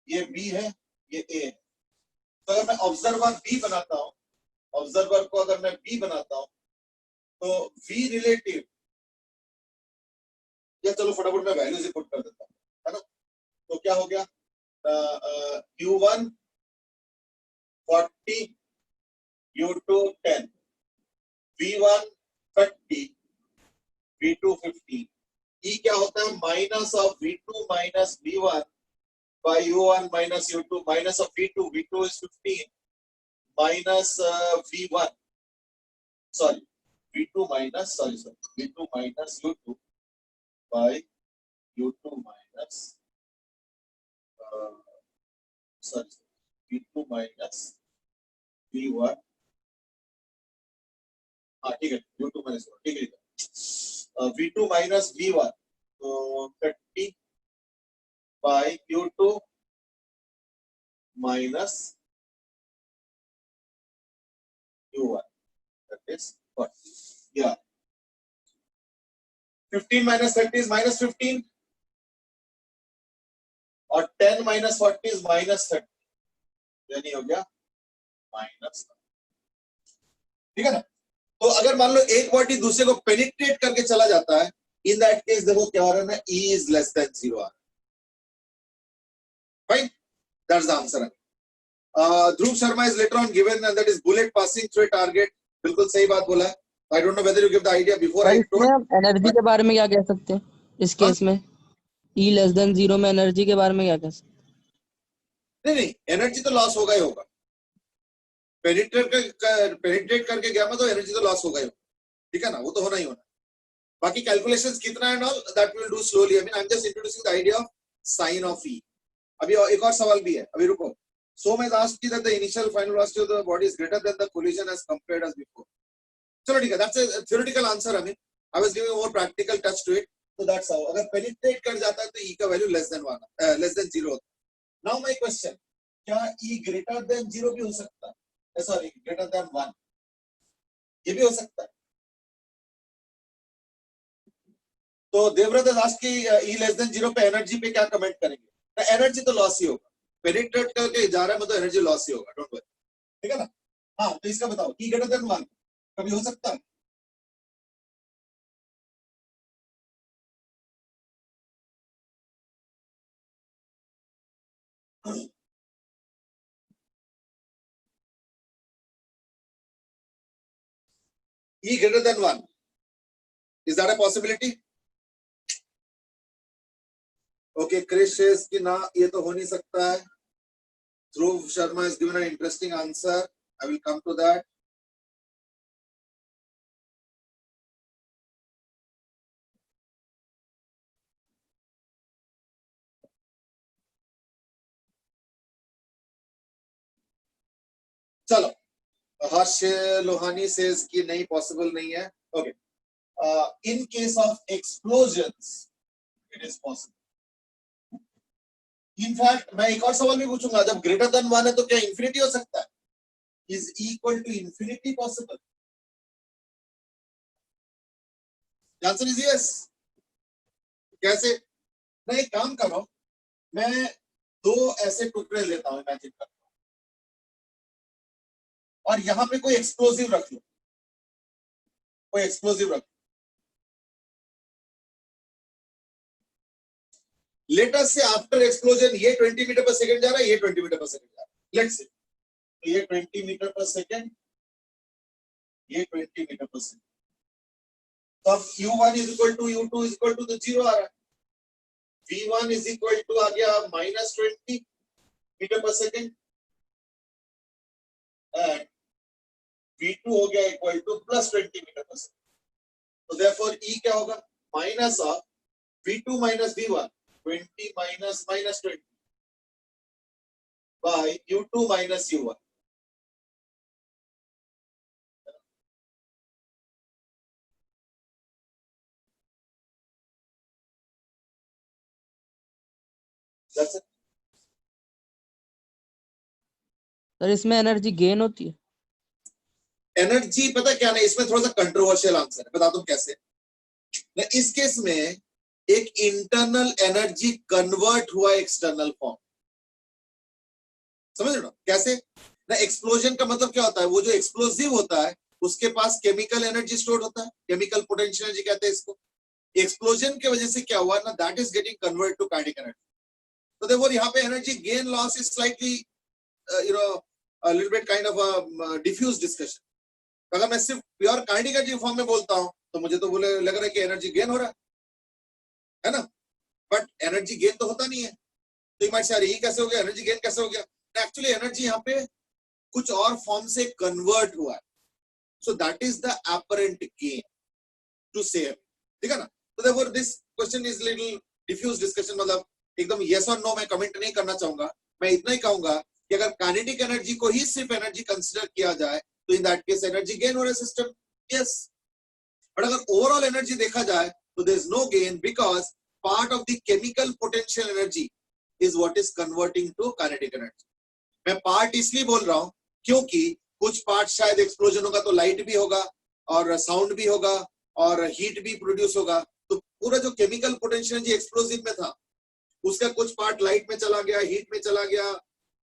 ये बी है, ये ए है। तो अगर मैं ऑब्जर्वर बी बनाता हूं, ऑब्जर्वर को अगर मैं बी बनाता हूं, तो वी रिलेटिव, या चलो फटाफट मैं वैल्यूज पुट कर देता हूं, है ना। तो क्या हो गया, U1 40, U2 10, V1 30, V2 15। E क्या होता है? Minus of V2 minus V1 by U1 minus U2 minus of V2, V2 is 15 minus V1, sorry, V2 minus, V2 minus U2 by U2 minus, V2 minus V1, हाँ ठीक है, U2 minus V1, ठीक है, V2 minus V1, तो 30 by U2 minus U1, that is 40. Yeah. 15 minus 30 is minus 15, और 10 minus 40 is minus 30, यानी हो गया माइनस। ठीक है ना। तो अगर मान लो एक बॉडी दूसरे को पेनिट्रेट करके चला जाता है, इन दैट केस देखो क्या हो रहा है ना, E is less than 0। Fine, that's the answer. Dhruv Sharma is later on given and that is bullet passing through a target. बिल्कुल सही बात बोला है। I don't know whether you give the idea before I told. Energy के बारे में क्या कह सकते हैं इस केस में? E लेस देन 0 में एनर्जी के बारे में क्या कह सकते हैं? नहीं, एनर्जी तो लॉस होगा ही होगा। पेनिट्रेट करके गया मैं तो एनर्जी तो लॉस होगा ही होगा, ठीक है ना, वो तो होना ही होना। बाकी कैलकुलेशंस कितना है all that will do slowly. I am just introducing the idea of sine of E। अभी एक और सवाल भी है, अभी रुको। So मैं asked that the initial final velocity of the body is greater than the collision as compared as before. चलो ठीक है, that's a theoretical answer। I was giving a more practical touch to it, so that's how। अगर penetrate कर जाता है तो E का value less than 0 होता है। Now my question, क्या E greater than 0 भी हो सकता है? Sorry, greater than 1 ये भी हो सकता है। तो देवव्रत दास की E less than 0 पे एनर्जी पे क्या कमेंट करेंगे? एनर्जी तो लॉस ही होगा, पेनिट्रेट करके जा रहा है मतलब एनर्जी लॉस ही होगा, डोंट वरी। ठीक है ना? हाँ, तो इसका बताओ, E greater than 1 कभी हो सकता है? E greater than 1, is that a possibility? Okay, Krish says कि ना ये तो हो नहीं सकता है. Dhruv Sharma has given an interesting answer. I will come to that. चलो, हर्ष लोहानी says कि नहीं, possible नहीं है. Okay. In case of explosions, it is possible. In fact, मैं एक और सवाल भी पूछूंगा, जब greater than 1 है तो क्या infinity हो सकता है? Is equal to infinity possible? The answer is yes. कैसे? मैं एक काम कर रहा हूं, मैं दो ऐसे टुकड़े लेता हूं, इमेजिन करता हूं, और यहां पे कोई एक्सप्लोसिव रख लो, कोई एक्सप्लोसिव रख लो. Let us say after explosion ये 20 मीटर पर सेकंड जा रहा है, ये 20 मीटर पर सेकंड जा रहा है. Let's say तो ये 20 मीटर पर सेकंड, ये 20 मीटर पर सेकंड. तो अब U1 is equal to U2 is equal to तो 0 आ रहा है. V1 is equal to आ गया -20 मीटर पर सेकंड, and V2 हो गया इक्वल टू +20 मीटर पर सेकंड. तो therefore E क्या होगा? Minus of V2 minus V1, 20 minus -20 by U2 minus U1. That's it. Sir इसमें एनर्जी गेन होती है? एनर्जी पता क्या नहीं, इसमें थोड़ा सा कंट्रोवर्शियल आंसर है, बता दूं कैसे. ना इस केस में एक इंटरनल एनर्जी कन्वर्ट हुआ एक्सटर्नल फॉर्म. समझ रहे हो कैसे? ना एक्सप्लोजन का मतलब क्या होता है, वो जो एक्सप्लोसिव होता है उसके पास केमिकल एनर्जी स्टोर होता है, केमिकल पोटेंशियल एनर्जी कहते हैं इसको. एक्सप्लोजन की वजह से क्या हुआ ना, that is getting convert to kinetic energy. तो देखो यहाँ पे energy gain loss is slightly a little bit kind of a diffuse discussion. अगर मैं सिर्फ प्योर काइनेटिक एनर्जी फॉर्म में बोलता हूं तो मुझे तो बोले लग रहा है कि एनर्जी गेन हो रहा है ना, बट एनर्जी गेन तो होता नहीं है. तो माइट से ये कैसे हो गया, एनर्जी गेन कैसे हो गया? एक्चुअली एनर्जी यहाँ पे कुछ और फॉर्म से कन्वर्ट हुआ है. So that is the apparent gain to say, ठीक है ना. तो therefore this question is little diffuse discussion, मतलब एकदम यस और नो मैं कमेंट नहीं करना चाहूंगा. मैं इतना ही कहूंगा कि अगर काइनेटिक एनर्जी को ही सिर्फ एनर्जी कंसीडर किया जाए तो in that case energy gain हो रहा है सिस्टम, यस. बट अगर ओवरऑल एनर्जी देखा जाए तो there is no gain, because part of the chemical potential energy is what is converting to kinetic energy. मैं पार्ट इसलिए बोल रहा हूं क्योंकि कुछ पार्ट शायद एक्सप्लोजन होगा तो लाइट भी होगा और साउंड भी होगा और हीट भी प्रोड्यूस होगा. तो पूरा जो केमिकल पोटेंशियल एनर्जी एक्सप्लोसिव में था उसका कुछ पार्ट लाइट में चला गया, हीट में चला गया,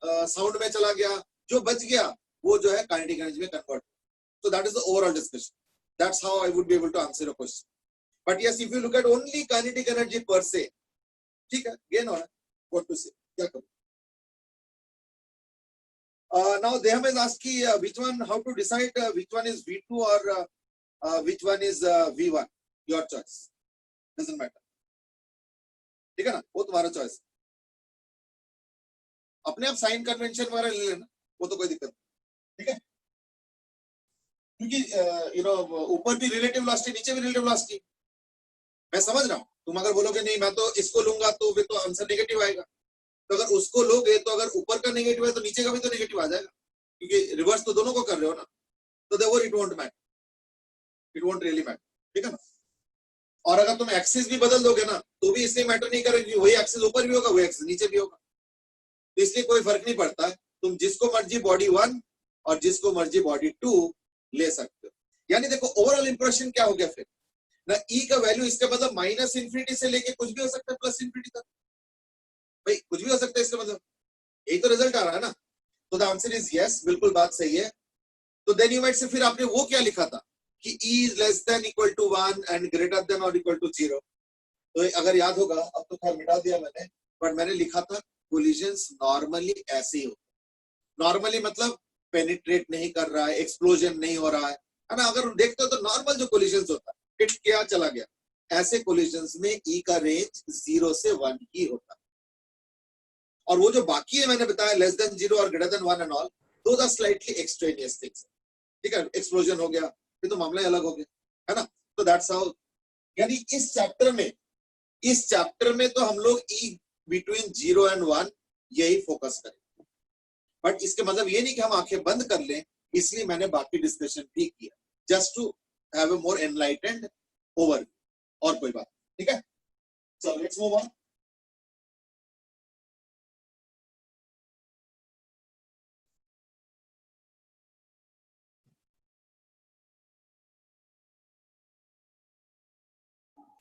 साउंड में चला गया. जो बच गया वो जो है काइनेटिक एनर्जी में convert. So that is the overall discussion. That's how I would be able to answer your question. But yes, if you look at only kinetic energy per se, ठीक है, gain हो रहा है. What to say? क्या करूं? Now Deham has asked which one, how to decide which one is V2 or which one is V1. Your choice. Doesn't matter. ठीक है ना, वो तुम्हारा चॉइस. अपने आप साइन कन्वेंशन वगैरह ले लेना, वो तो कोई दिक्कत नहीं, ठीक है. क्योंकि यू नो ऊपर भी रिलेटिव वेलोसिटी, नीचे भी रिलेटिव वेलोसिटी. मैं समझ रहा हूं, तुम अगर बोलोगे नहीं मैं तो इसको लूंगा तो फिर तो आंसर नेगेटिव आएगा. तो अगर उसको लोगे तो अगर ऊपर का नेगेटिव है तो नीचे का भी तो नेगेटिव आ जाएगा, क्योंकि रिवर्स तो दोनों को कर रहे हो ना. तो therefore it won't matter, it won't really matter, ठीक है ना. और अगर तुम एक्सिस भी बदल दोगे ना तो भी इसलिए मैटर नहीं करेगी, वही एक्सिस ऊपर भी होगा वही एक्सिस नीचे भी होगा. तो इसलिए कोई फर्क नहीं पड़ता है, तुम जिसको मर्जी बॉडी 1 और जिसको मर्जी बॉडी 2 ले सकते हो. यानी देखो ओवरऑल इंप्रेशन क्या हो गया फिर ना, ई का वैल्यू इसका मतलब माइनस इन्फिनिटी से लेके कुछ भी हो सकता है प्लस इन्फिनिटी तक. भाई कुछ भी हो सकता है, इसका मतलब यही तो रिजल्ट आ रहा है ना. तो द आंसर इज यस, बिल्कुल बात सही है। तो देन यू माइट से फिर आपने वो क्या लिखा था कि E is less than equal to 1 and greater than और इक्वल टू 0। तो अगर याद होगा, अब तो खैर मिटा दिया मैंने, बट मैंने लिखा था कोलिजन्स नॉर्मली ऐसे ही होते। नॉर्मली मतलब पेनिट्रेट नहीं कर रहा है, एक्सप्लोजन नहीं हो रहा है ना। अगर देखते हो तो नॉर्मल जो कोलिजन्स होता है, हिट किया चला गया, ऐसे कोलिजन्स में E का रेंज 0 से 1 ही होता है। और वो जो बाकी है मैंने बताया लेस देन 0 और greater than 1 and all, those are slightly extraneous things. ठीक है, एक्सप्लोजन हो गया फिर तो मामला ही अलग हो गया, है ना। तो दैट्स हाउ, यानी इस चैप्टर में तो हम लोग E बिटवीन 0 एंड 1 यही फोकस करें। बट इसके मतलब ये नहीं कि हम आंखें बंद कर लें, इसलिए मैंने बाकी डिस्कशन भी किया, just to have a more enlightened over. और कोई बात, ठीक है। So let's move on.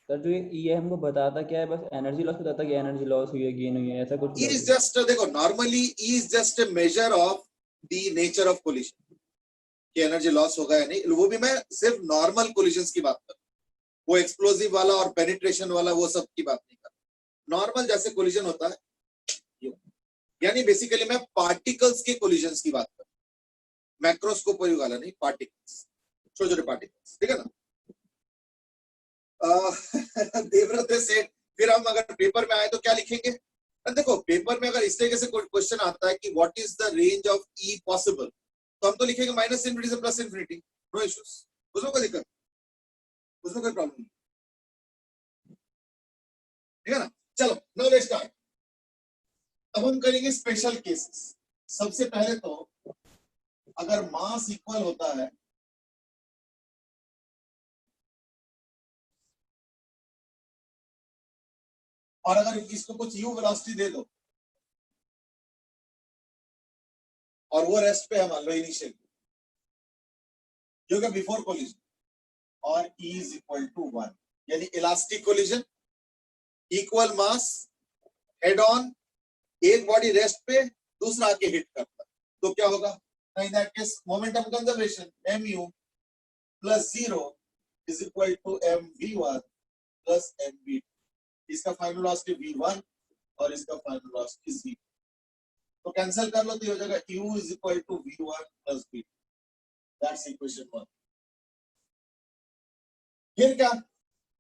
Sir जो ये हमको बताता क्या है, बस एनर्जी लॉस बताता कि एनर्जी लॉस हुई है, गेन हुई है, ऐसा कुछ? E is just, देखो normally E is just a measure of the nature of collision, कि एनर्जी लॉस होगा या नहीं। वो भी मैं सिर्फ नॉर्मल कोलिजन्स की बात कर, वो एक्सप्लोसिव वाला और पेनिट्रेशन वाला वो सब की बात नहीं कर। नॉर्मल जैसे कोलिजन होता है, यानी बेसिकली मैं पार्टिकल्स के कोलिजन्स की बात कर, मैक्रोस्कोपिक वाला नहीं, पार्टिकल्स, छोटे छोटे पार्टिकल्स, ठीक है ना। देवव्रत से फिर हम अगर पेपर में आए तो क्या लिखेंगे? देखो पेपर में अगर इस तरीके से कोई क्वेश्चन आता है कि what is the range of E possible, तो हम तो लिखेंगे माइनस इनफिनिटी से प्लस इनफिनिटी, नो इश्यूज, उसमें कोई दिक्कत, उसमें कोई प्रॉब्लम नहीं, ठीक है ना। चलो नाउ लेट्स स्टार्ट। अब हम करेंगे स्पेशल केसेस। सबसे पहले तो अगर मास इक्वल होता है और अगर इसको कुछ u वेलोसिटी दे दो और वो रेस्ट पे है, मान लो इनिशियल, जो कि बिफोर कोलिजन, और E इज इक्वल टू 1, यानी elastic collision, equal mass, head on, एक बॉडी रेस्ट पे, दूसरा आके हिट करता, तो क्या होगा? In that case momentum conservation mu plus 0 is equal to mv1 plus mv2। इसका फाइनल वेलोसिटी v1 और इसका फाइनल वेलोसिटी z, तो कैंसिल कर लो तो ये हो जाएगा u is equal to v1 plus v2। That's equation 1। फिर क्या,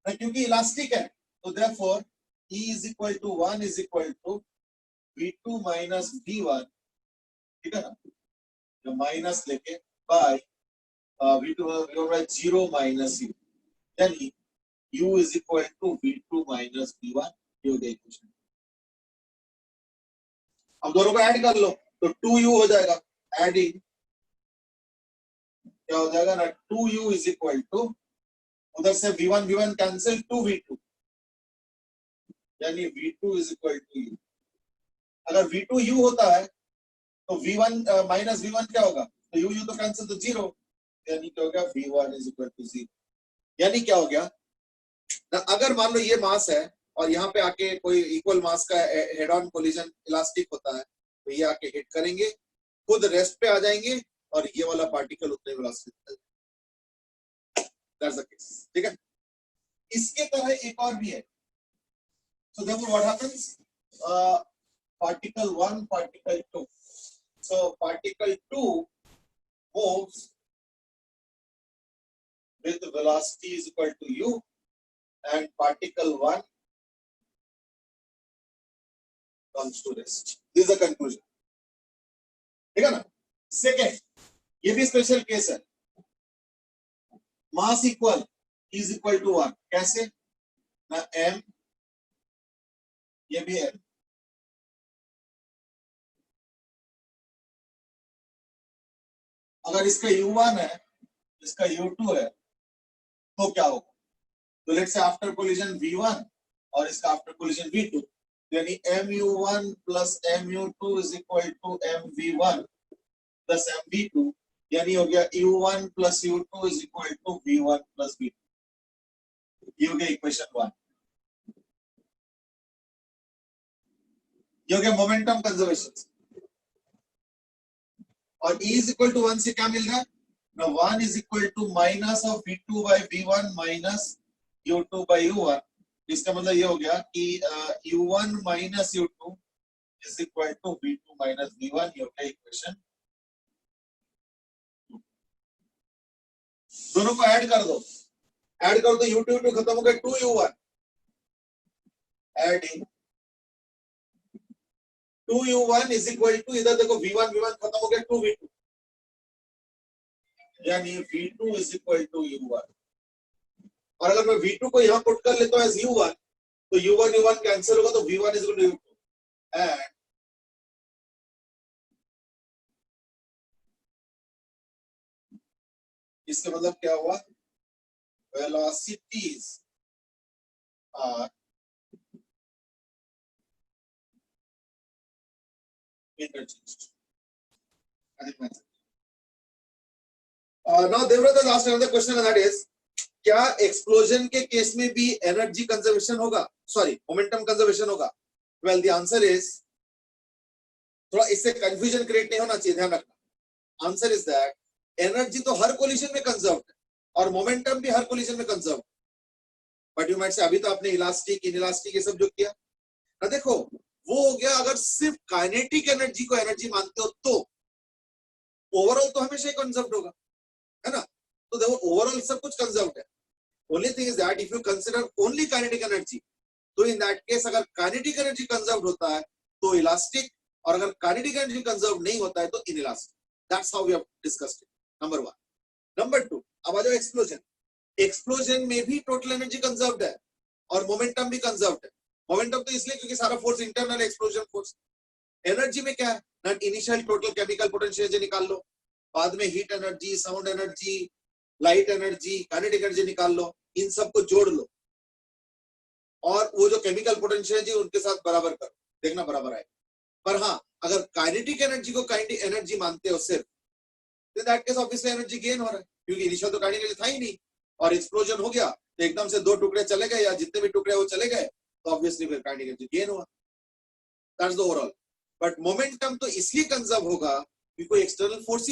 क्योंकि इलास्टिक है तो therefore E is equal to 1 is equal to v2 minus v1, ठीक है ना, जो माइनस लेके by v2 by 0 minus u, यानी u is equal to v2 minus v1। ये हो गया इक्वेशन। अब दोनों को ऐड कर लो तो 2u हो जाएगा, एडिंग क्या हो जाएगा ना, 2u इज इक्वल टू, उधर से v1 कैंसिल, 2v2, यानी v2 is equal to u। अगर v2 u होता है तो v1 माइनस v1 क्या होगा, तो u तो कैंसिल, तो 0, यानी क्या हो गया, v1 इज इक्वल टू 0। यानी क्या हो गया ना, अगर मान लो ये मास है और यहाँ पे आके कोई इक्वल मास का हेड ऑन कोलिजन इलास्टिक होता है, तो ये आके हिट करेंगे, खुद रेस्ट पे आ जाएंगे और ये वाला पार्टिकल उतने वेलोसिटी, दैट्स द केस, ठीक है। इसके तरह एक और भी है। So therefore what happens, particle 1, particle 2, so particle 2 moves with velocity is equal to u and particle 1 comes to rest. This is the conclusion, ठीक है ना। सेकेंड, ये भी स्पेशल केस है, mass equal is equal to 1, कैसे ना, m, ये भी है, अगर इसका u1 है, इसका u2 है, तो क्या होगा, तो let's say after collision v1 और इसका आफ्टर कोलिजन v2, यानी mu1 plus mu2 is equal to mv1 plus mv2, यानी हो गया u1 plus u2 is equal to v1 plus v2। ये हो गया इक्वेशन 1। ये हो गया मोमेंटम कंजर्वेशन। और E is equal to 1 से क्या मिल रहा है? Now 1 is equal to minus of V2 by V1 minus U2 by U1. इसका मतलब ये हो गया कि U1 minus U2 is equal to V2 minus V1. ये हो गया इक्वेशन। दोनों को ऐड कर दो, तो U2 U2 खत्म हो गया, 2U1 adding 2U1 is equal to, इधर देखो V1 खत्म हो गया, 2V2 यानी V2 is equal to U1। और अगर मैं V2 को यहां पुट कर लेता हूं एज U1 तो U1 कैंसिल होगा, तो V1 is equal to U2 and इसका मतलब क्या हुआ? velocities are interchanged. Now Devrat has asked another question, and that is, क्या एक्सप्लोजन के केस में भी एनर्जी कंजर्वेशन होगा, सॉरी मोमेंटम कंजर्वेशन होगा? वेल द आंसर इज, थोड़ा इससे कंफ्यूजन क्रिएट नहीं होना चाहिए, ध्यान रखना। आंसर इज दैट एनर्जी तो हर कोलिजन में कंजर्व है और मोमेंटम भी हर कोलिजन में कंजर्व है। बट यू माइट से अभी तो आपने इलास्टिक इनइलास्टिक ये सब जो किया ना, देखो वो हो गया अगर सिर्फ काइनेटिक एनर्जी को एनर्जी मानते हो तो ओवरऑल तो हमेशा ही कंजर्व्ड होगा, है ना? तो देखो ओवरऑल सब कुछ कंजर्व्ड है। Only thing is that if you consider only kinetic energy, तो इन दैट केस अगर काइनेटिक एनर्जी कंजर्व्ड होता है तो इलास्टिक, और अगर काइनेटिक एनर्जी कंजर्व नहीं होता है तो inelastic. That's how we have discussed it, number 1। Number 2, अब आ जाओ एक्सप्लोजन। एक्सप्लोजन में भी टोटल एनर्जी कंजर्व्ड है और मोमेंटम भी कंजर्व्ड है। मोमेंटम तो इसलिए क्योंकि सारा force internal explosion force. Energy में क्या है ना, initial total chemical potential energy निकाल लो, बाद में heat energy, sound energy, light energy, kinetic energy निकाल लो, इन सबको जोड़ लो और वो जो केमिकल पोटेंशियल एनर्जी उनके साथ बराबर करो, देखना बराबर आए। पर हाँ, अगर काइनेटिक एनर्जी को काइनेटिक एनर्जी मानते हो सिर्फ, तो that case obviously energy gain हो रहा है, क्योंकि इनिशियल तो काइनेटिक एनर्जी था ही नहीं और एक्सप्लोजन हो गया तो एकदम से 2 टुकड़े चले गए या जितने भी टुकड़े वो चले गए, तो ऑब्वियसली फिर काइनेटिक एनर्जी गेन हुआ। That's the overall. But momentum तो इसलिए कंजर्व होगा क्योंकि कोई एक्सटर्नल फोर्स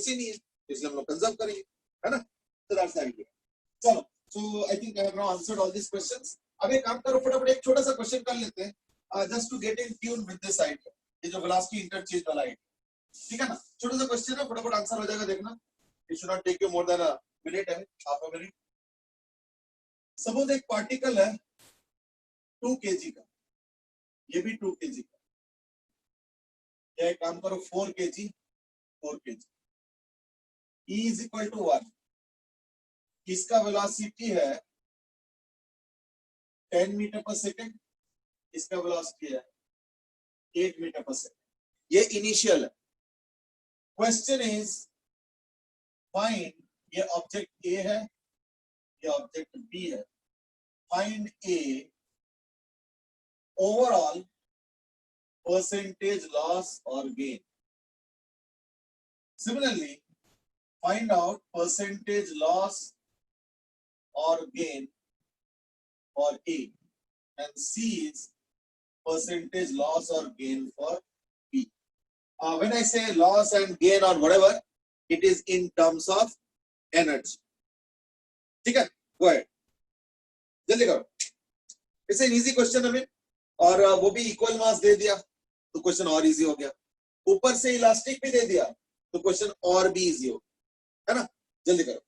ही नहीं है, इसलिए हम लोग कंजर्व करेंगे, है ना? तो दैट्स द आइडिया। चलो, so I think I have now answered all this questions. अब एक काम करो, फटाफट एक छोटा सा क्वेश्चन कर लेते हैं just to get in tune with this idea, ये जो वेलोसिटी इंटरचेंज वाला आइडिया, ठीक है ना? छोटा सा क्वेश्चन है, फटाफट आंसर हो जाएगा, देखना। It should not take you more than a minute, half a minute. Suppose एक पार्टिकल है 2 kg का, ये भी 2 kg का, या एक काम करो 4 kg, E is equal to 1। इसका वेलोसिटी है 10 मीटर पर सेकेंड, इसका वेलोसिटी है 8 मीटर पर सेकेंड। ये इनिशियल है। क्वेश्चन इज फाइंड, ये ऑब्जेक्ट ए है, ये ऑब्जेक्ट बी है, find A overall percentage loss or gain. Similarly, find out percentage loss or gain for A, and C is percentage loss or gain for B. When I say loss and gain or whatever, it is in terms of energy. ठीक है? Go ahead. जल्दी करो। It's an easy question हमें, और वो भी equal मास दे दिया तो क्वेश्चन और इजी हो गया, ऊपर से इलास्टिक भी दे दिया तो क्वेश्चन और भी इजी हो गया, है ना? जल्दी करो।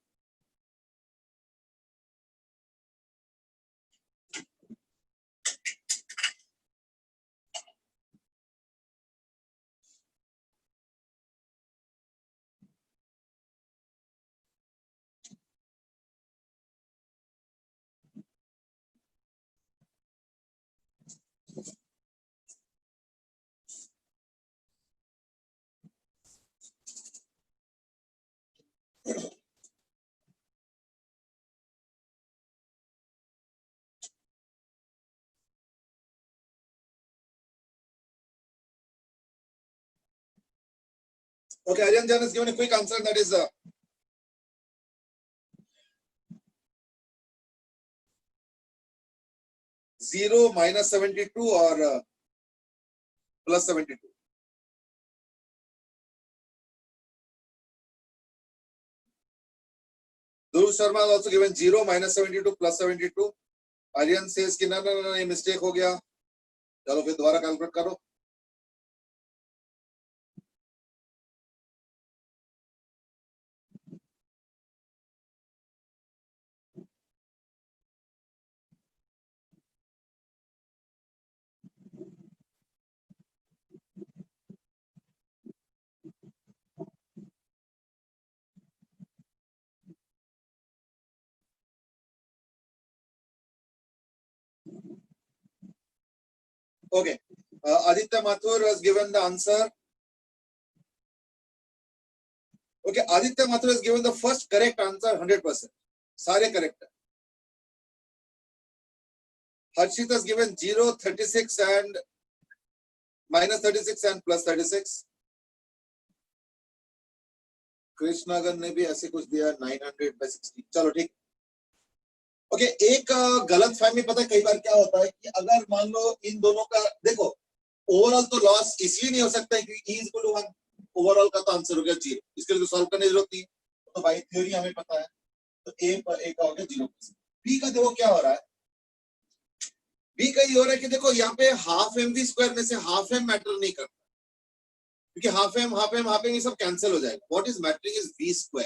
Okay, Aryan Jan has given a quick answer, that is 0, -72 or +72. Dhruv Sharma is also given 0, -72, +72. Aryan says कि ना ये मिस्टेक हो गया. चलो फिर दोबारा कैलकुलेट करो. Okay. Aditya Mathur has given the answer. Okay, Aditya Mathur has given the first correct answer 100%. सारे correct. Harshit has given 0, 36 and -36 and +36. कृष्णागर ने भी ऐसे कुछ दिया 900/60. चलो ठीक. ओके, एक गलत फहमी पता है कई बार क्या होता है कि अगर मान लो इन दोनों का देखो ओवरऑल तो लॉस इसलिए नहीं हो सकता है क्योंकि E = 1. ओवरऑल का तो आंसर हो गया 0. इसके लिए तो सॉल्व करने की जरूरत नहीं. तो भाई थ्योरी हमें पता है. तो A का हो गया 0%. B का देखो क्या हो रहा है. B का ये हो रहा है कि देखो यहाँ पे हाफ mv² में से हाफ m मैटर नहीं करता क्योंकि हाफ m ये सब कैंसिल हो जाएगा. What is mattering is v².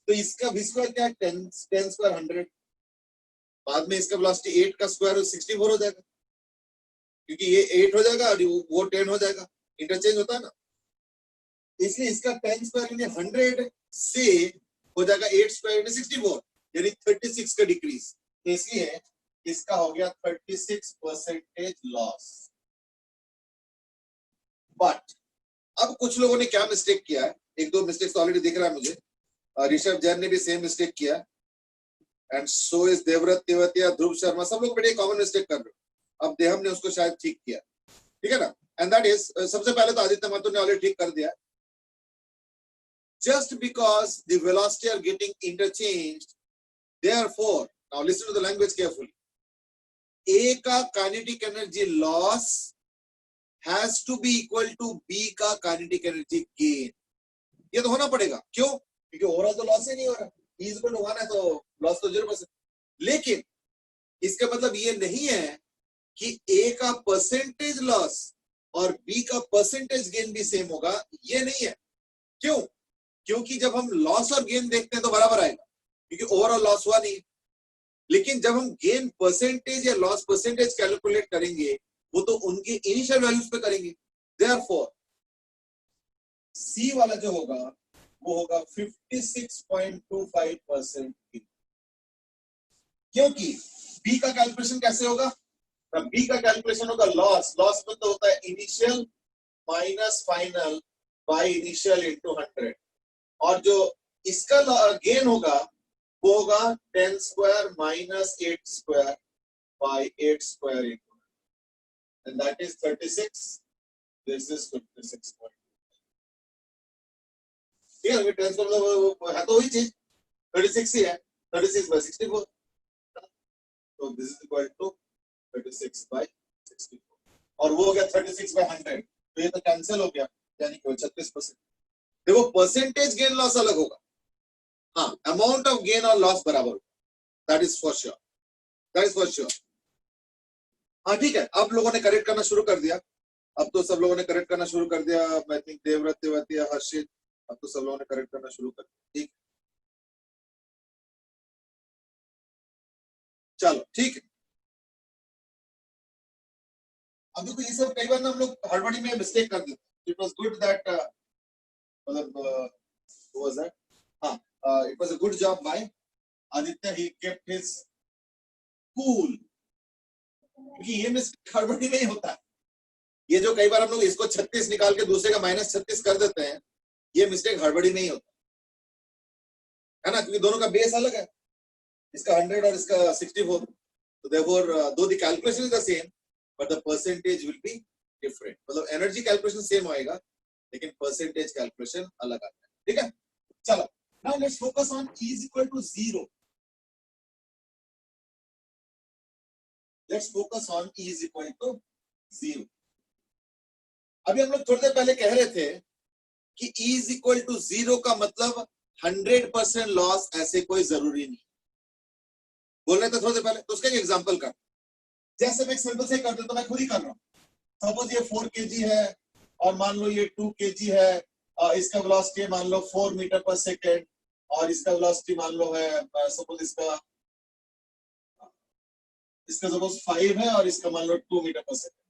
तो इसका v² क्या है 10² 100. बाद में इसका वेलोसिटी 8 का स्क्वायर 64 हो जाएगा क्योंकि ये 8 हो जाएगा और वो 10 हो जाएगा. इंटरचेंज होता है ना. इसलिए इसका 10² यानी 100 से हो जाएगा 8² यानी 64 यानी 36 का डिक्रीज. इसलिए इसका हो गया 36% लॉस. बट अब कुछ लोगों ने क्या मिस्टेक किया है. एक दो मिस्टेक्स ऑलरेडी दिख रहा है मुझे. ऋषभ जैन ने भी सेम मिस्टेक किया and so is Devvrat Tewatia, Dhruv Sharma. सब लोग बड़े कॉमन मिस्टेक कर रहे हो. अब देहम ने उसको शायद ठीक किया. ठीक है ना. एंड दैट इज सबसे पहले तो आदित्य माथुर ने ऑलरेडी ठीक कर दिया. Just because the velocity are getting interchanged, therefore, now listen to the language carefully. A का kinetic energy loss has to be equal to B का kinetic energy gain. ये तो होना पड़ेगा. क्यों? क्योंकि ओवरऑल तो लॉस ही नहीं हो रहा. E = 1 है तो लॉस तो 0%. लेकिन इसका मतलब ये नहीं है कि A का परसेंटेज लॉस और B का परसेंटेज गेन भी सेम होगा. ये नहीं है. क्यों? क्योंकि जब हम लॉस और गेन देखते हैं तो बराबर आएगा क्योंकि ओवरऑल लॉस हुआ नहीं. लेकिन जब हम गेन परसेंटेज या लॉस परसेंटेज कैलकुलेट करेंगे वो तो उनके इनिशियल वैल्यूज पे करेंगे. देयरफॉर सी वाला जो होगा वो होगा 56.25%. क्योंकि बी का कैलकुलेशन कैसे होगा. बी का कैलकुलेशन होगा लॉस. लॉस में तो होता है initial minus final by initial into 100. और जो इसका गेन होगा वो होगा 10² minus 8² by 8² into and that is 36. This is 56. ठीक है. 10 है तो वही चीज 36 ही है. 36/64. तो दिस इज इक्वल टू 36/64 और वो हो गया 36/100. तो ये तो कैंसिल हो गया यानी कि 36%. देखो परसेंटेज गेन लॉस अलग होगा. हाँ, अमाउंट ऑफ गेन और लॉस बराबर होगा. That is for sure. That is for sure. हाँ ठीक है. अब लोगों ने करेक्ट करना शुरू कर दिया. अब तो सब लोगों ने करेक्ट करना शुरू कर दिया. आई थिंक देवव्रत तेवतिया, हर्षित, अब तो सब लोगों ने करेक्ट करना शुरू कर दिया. ठीक, चलो ठीक है. अब देखो ये सब कई बार ना हम लोग हड़बड़ी में मिस्टेक कर देते. इट वाज गुड दैट मतलब was that it was a good job by Aditya. He kept his cool. क्योंकि ये मिस्टेक हड़बड़ी में ही होता है. ये जो कई बार हम लोग इसको 36 निकाल के दूसरे का -36 कर देते हैं ये मिस्टेक हड़बड़ी में ही होता है ना. क्योंकि दोनों का बेस अलग है. इसका 100 और इसका 64. So therefore though the calculation is the same but the percentage will be different. मतलब एनर्जी कैलकुलेशन सेम होएगा लेकिन परसेंटेज कैलकुलेशन अलग आता है. ठीक है. चलो now let's focus on E = 0. let's focus on E = 0. अभी हम लोग थोड़ी देर पहले कह रहे थे कि E = 0 का मतलब 100% लॉस ऐसे कोई जरूरी नहीं। बोल रहे थे थोड़ी देर पहले, तो उसका एक एग्जांपल कर, जैसे मैं एक सिंपल से कर देता, मैं खुद ही कर रहा हूँ। सपोज ये 4 kg है और मान लो ये 2 kg है, इसका वेलोसिटी मान लो 4 मीटर पर सेकेंड और इसका वेलोसिटी मान लो है सपोज इसका सपोज 5 है और इसका मान लो 2 मीटर पर सेकेंड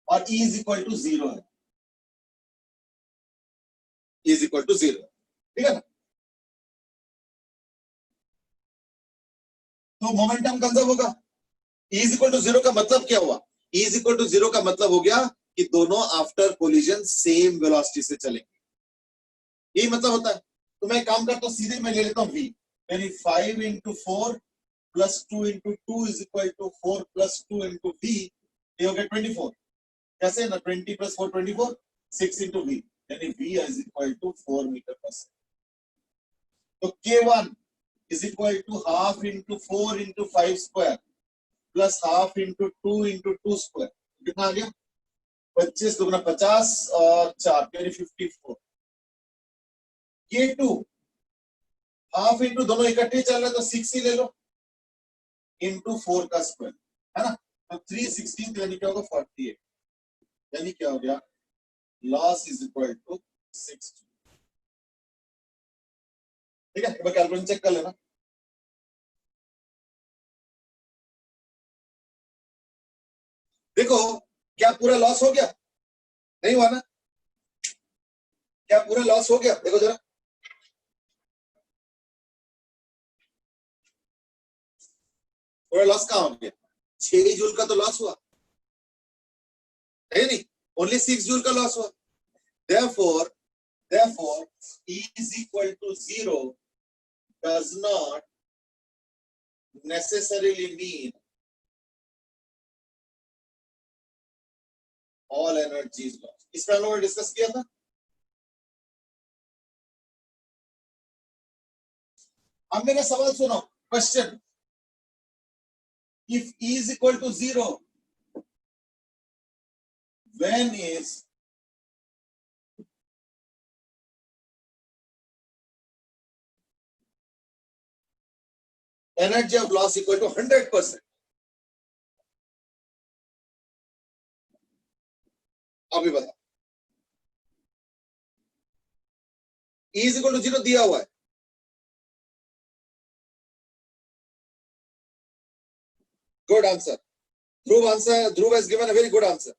और E इज इक्वल टू 0 है, E इज इक्वल टू 0, ठीक है ना। तो मोमेंटम कंजर्व होगा। E इज इक्वल टू 0 का मतलब क्या हुआ? E इज इक्वल टू 0 का मतलब हो गया कि दोनों आफ्टर कोलिजन सेम वेलोसिटी से चलेंगे, यही मतलब होता है। तो मैं काम करता हूं, सीधे मैं ले लेता हूं V, यानी 5 into 4 plus 2 into 2 is equal to 4 plus 2 into V, ये हो गया 24। कैसे ना, 20 plus 4 24, 6 into V, यानी V is equal to 4 metre पर सेकेंड। तो K1 is equal to half into 4 into 5 square plus half into 2 into 2 square, कितना आ गया? 25 दुगना 50 और 4 यानी 54। K2 हाफ इंटू दोनों इकट्ठे चल रहे तो 6 ही ले लो इंटू 4 का स्क्वायर, है ना। तो 316 यानी क्या होगा 48, यानी क्या हो गया, लॉस इज इक्वल टू 6। ठीक है, एक बार कैलकुलेशन चेक कर लेना। देखो क्या पूरा लॉस हो गया? नहीं हुआ ना? क्या पूरा लॉस हो गया? देखो जरा, पूरा लॉस कहां हो गया? 6 जूल का तो लॉस हुआ है नहीं, ओनली 6 जूल का लॉस हुआ। therefore E is equal to 0 does not necessarily mean all energy is lost। इस पर हम लोगों ने डिस्कस किया था। अब मेरा सवाल सुनो, question, if E is equal to 0, when is energy of loss equal to 100%? अभी बता, E is equal to 0 दिया हुआ है। Good answer Dhruv has given a very good answer।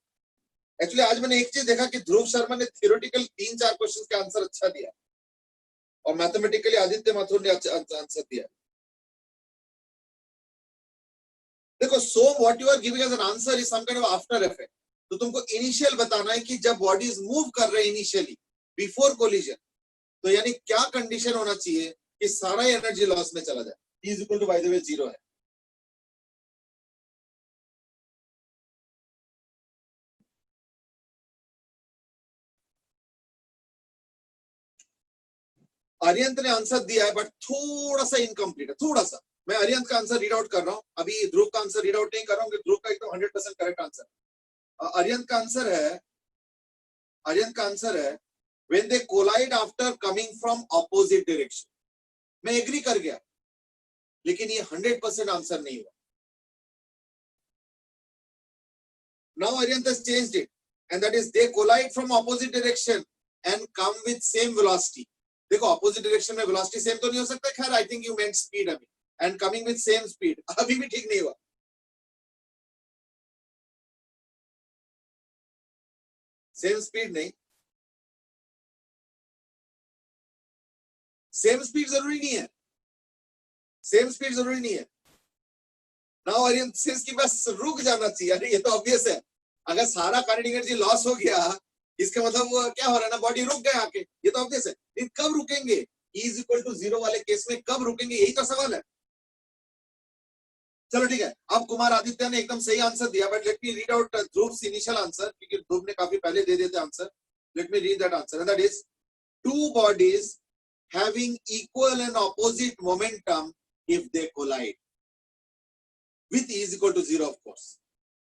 Actually आज मैंने एक चीज देखा कि ध्रुव शर्मा ने थियोरेटिकल 3-4 क्वेश्चंस का आंसर अच्छा दिया और मैथमेटिकली आदित्य माथुर ने आंसर दिया। देखो, so what you are giving as an answer is some kind of after effect. तो तुमको इनिशियल बताना है कि जब बॉडीज मूव कर रहे हैं इनिशियली बिफोर कोलिजन, तो यानी क्या कंडीशन होना चाहिए कि सारा एनर्जी लॉस में चला जाए। E is equal to by the way 0 है। अरियंत ने आंसर दिया है बट थोड़ा सा इनकम्प्लीट है, थोड़ा सा। मैं अरियंत का आंसर रीड आउट कर रहा हूं, अभी ध्रुव का आंसर रीड आउट नहीं कर रहा हूं, ध्रुव का एकदम 100% करेक्ट आंसर। अरियंत का आंसर है when they collide after coming from opposite direction। मैं एग्री कर गया, लेकिन ये 100% आंसर नहीं हुआ। Now Aryant has changed it, and that is they collide from opposite direction and come with same velocity। देखो, opposite direction में velocity same तो नहीं हो सकता। खैर, I think you meant speed अभी, and coming with same speed अभी भी ठीक नहीं हुआ। सेम स्पीड नहीं, सेम स्पीड जरूरी नहीं है, सेम स्पीड जरूरी नहीं है। नाउ अरियंत सिंस की बस रुक जाना चाहिए। अरे ये तो ऑब्वियस है, अगर सारा काइनेटिक एनर्जी लॉस हो गया इसका मतलब वो क्या हो रहा है ना, बॉडी रुक गए आके, ये तो ऑब्वियस है। लेकिन कब रुकेंगे? E इज इक्वल टू 0 वाले केस में कब रुकेंगे, यही तो सवाल है। चलो ठीक है, अब कुमार आदित्य ने एकदम सही आंसर दिया, but let me read out Dhruv's initial answer, क्योंकि ध्रुव ने काफी पहले दे दिए थे answer. Let me read that answer, and that is two bodies having equal and opposite momentum if they collide with E is equal to 0 of course।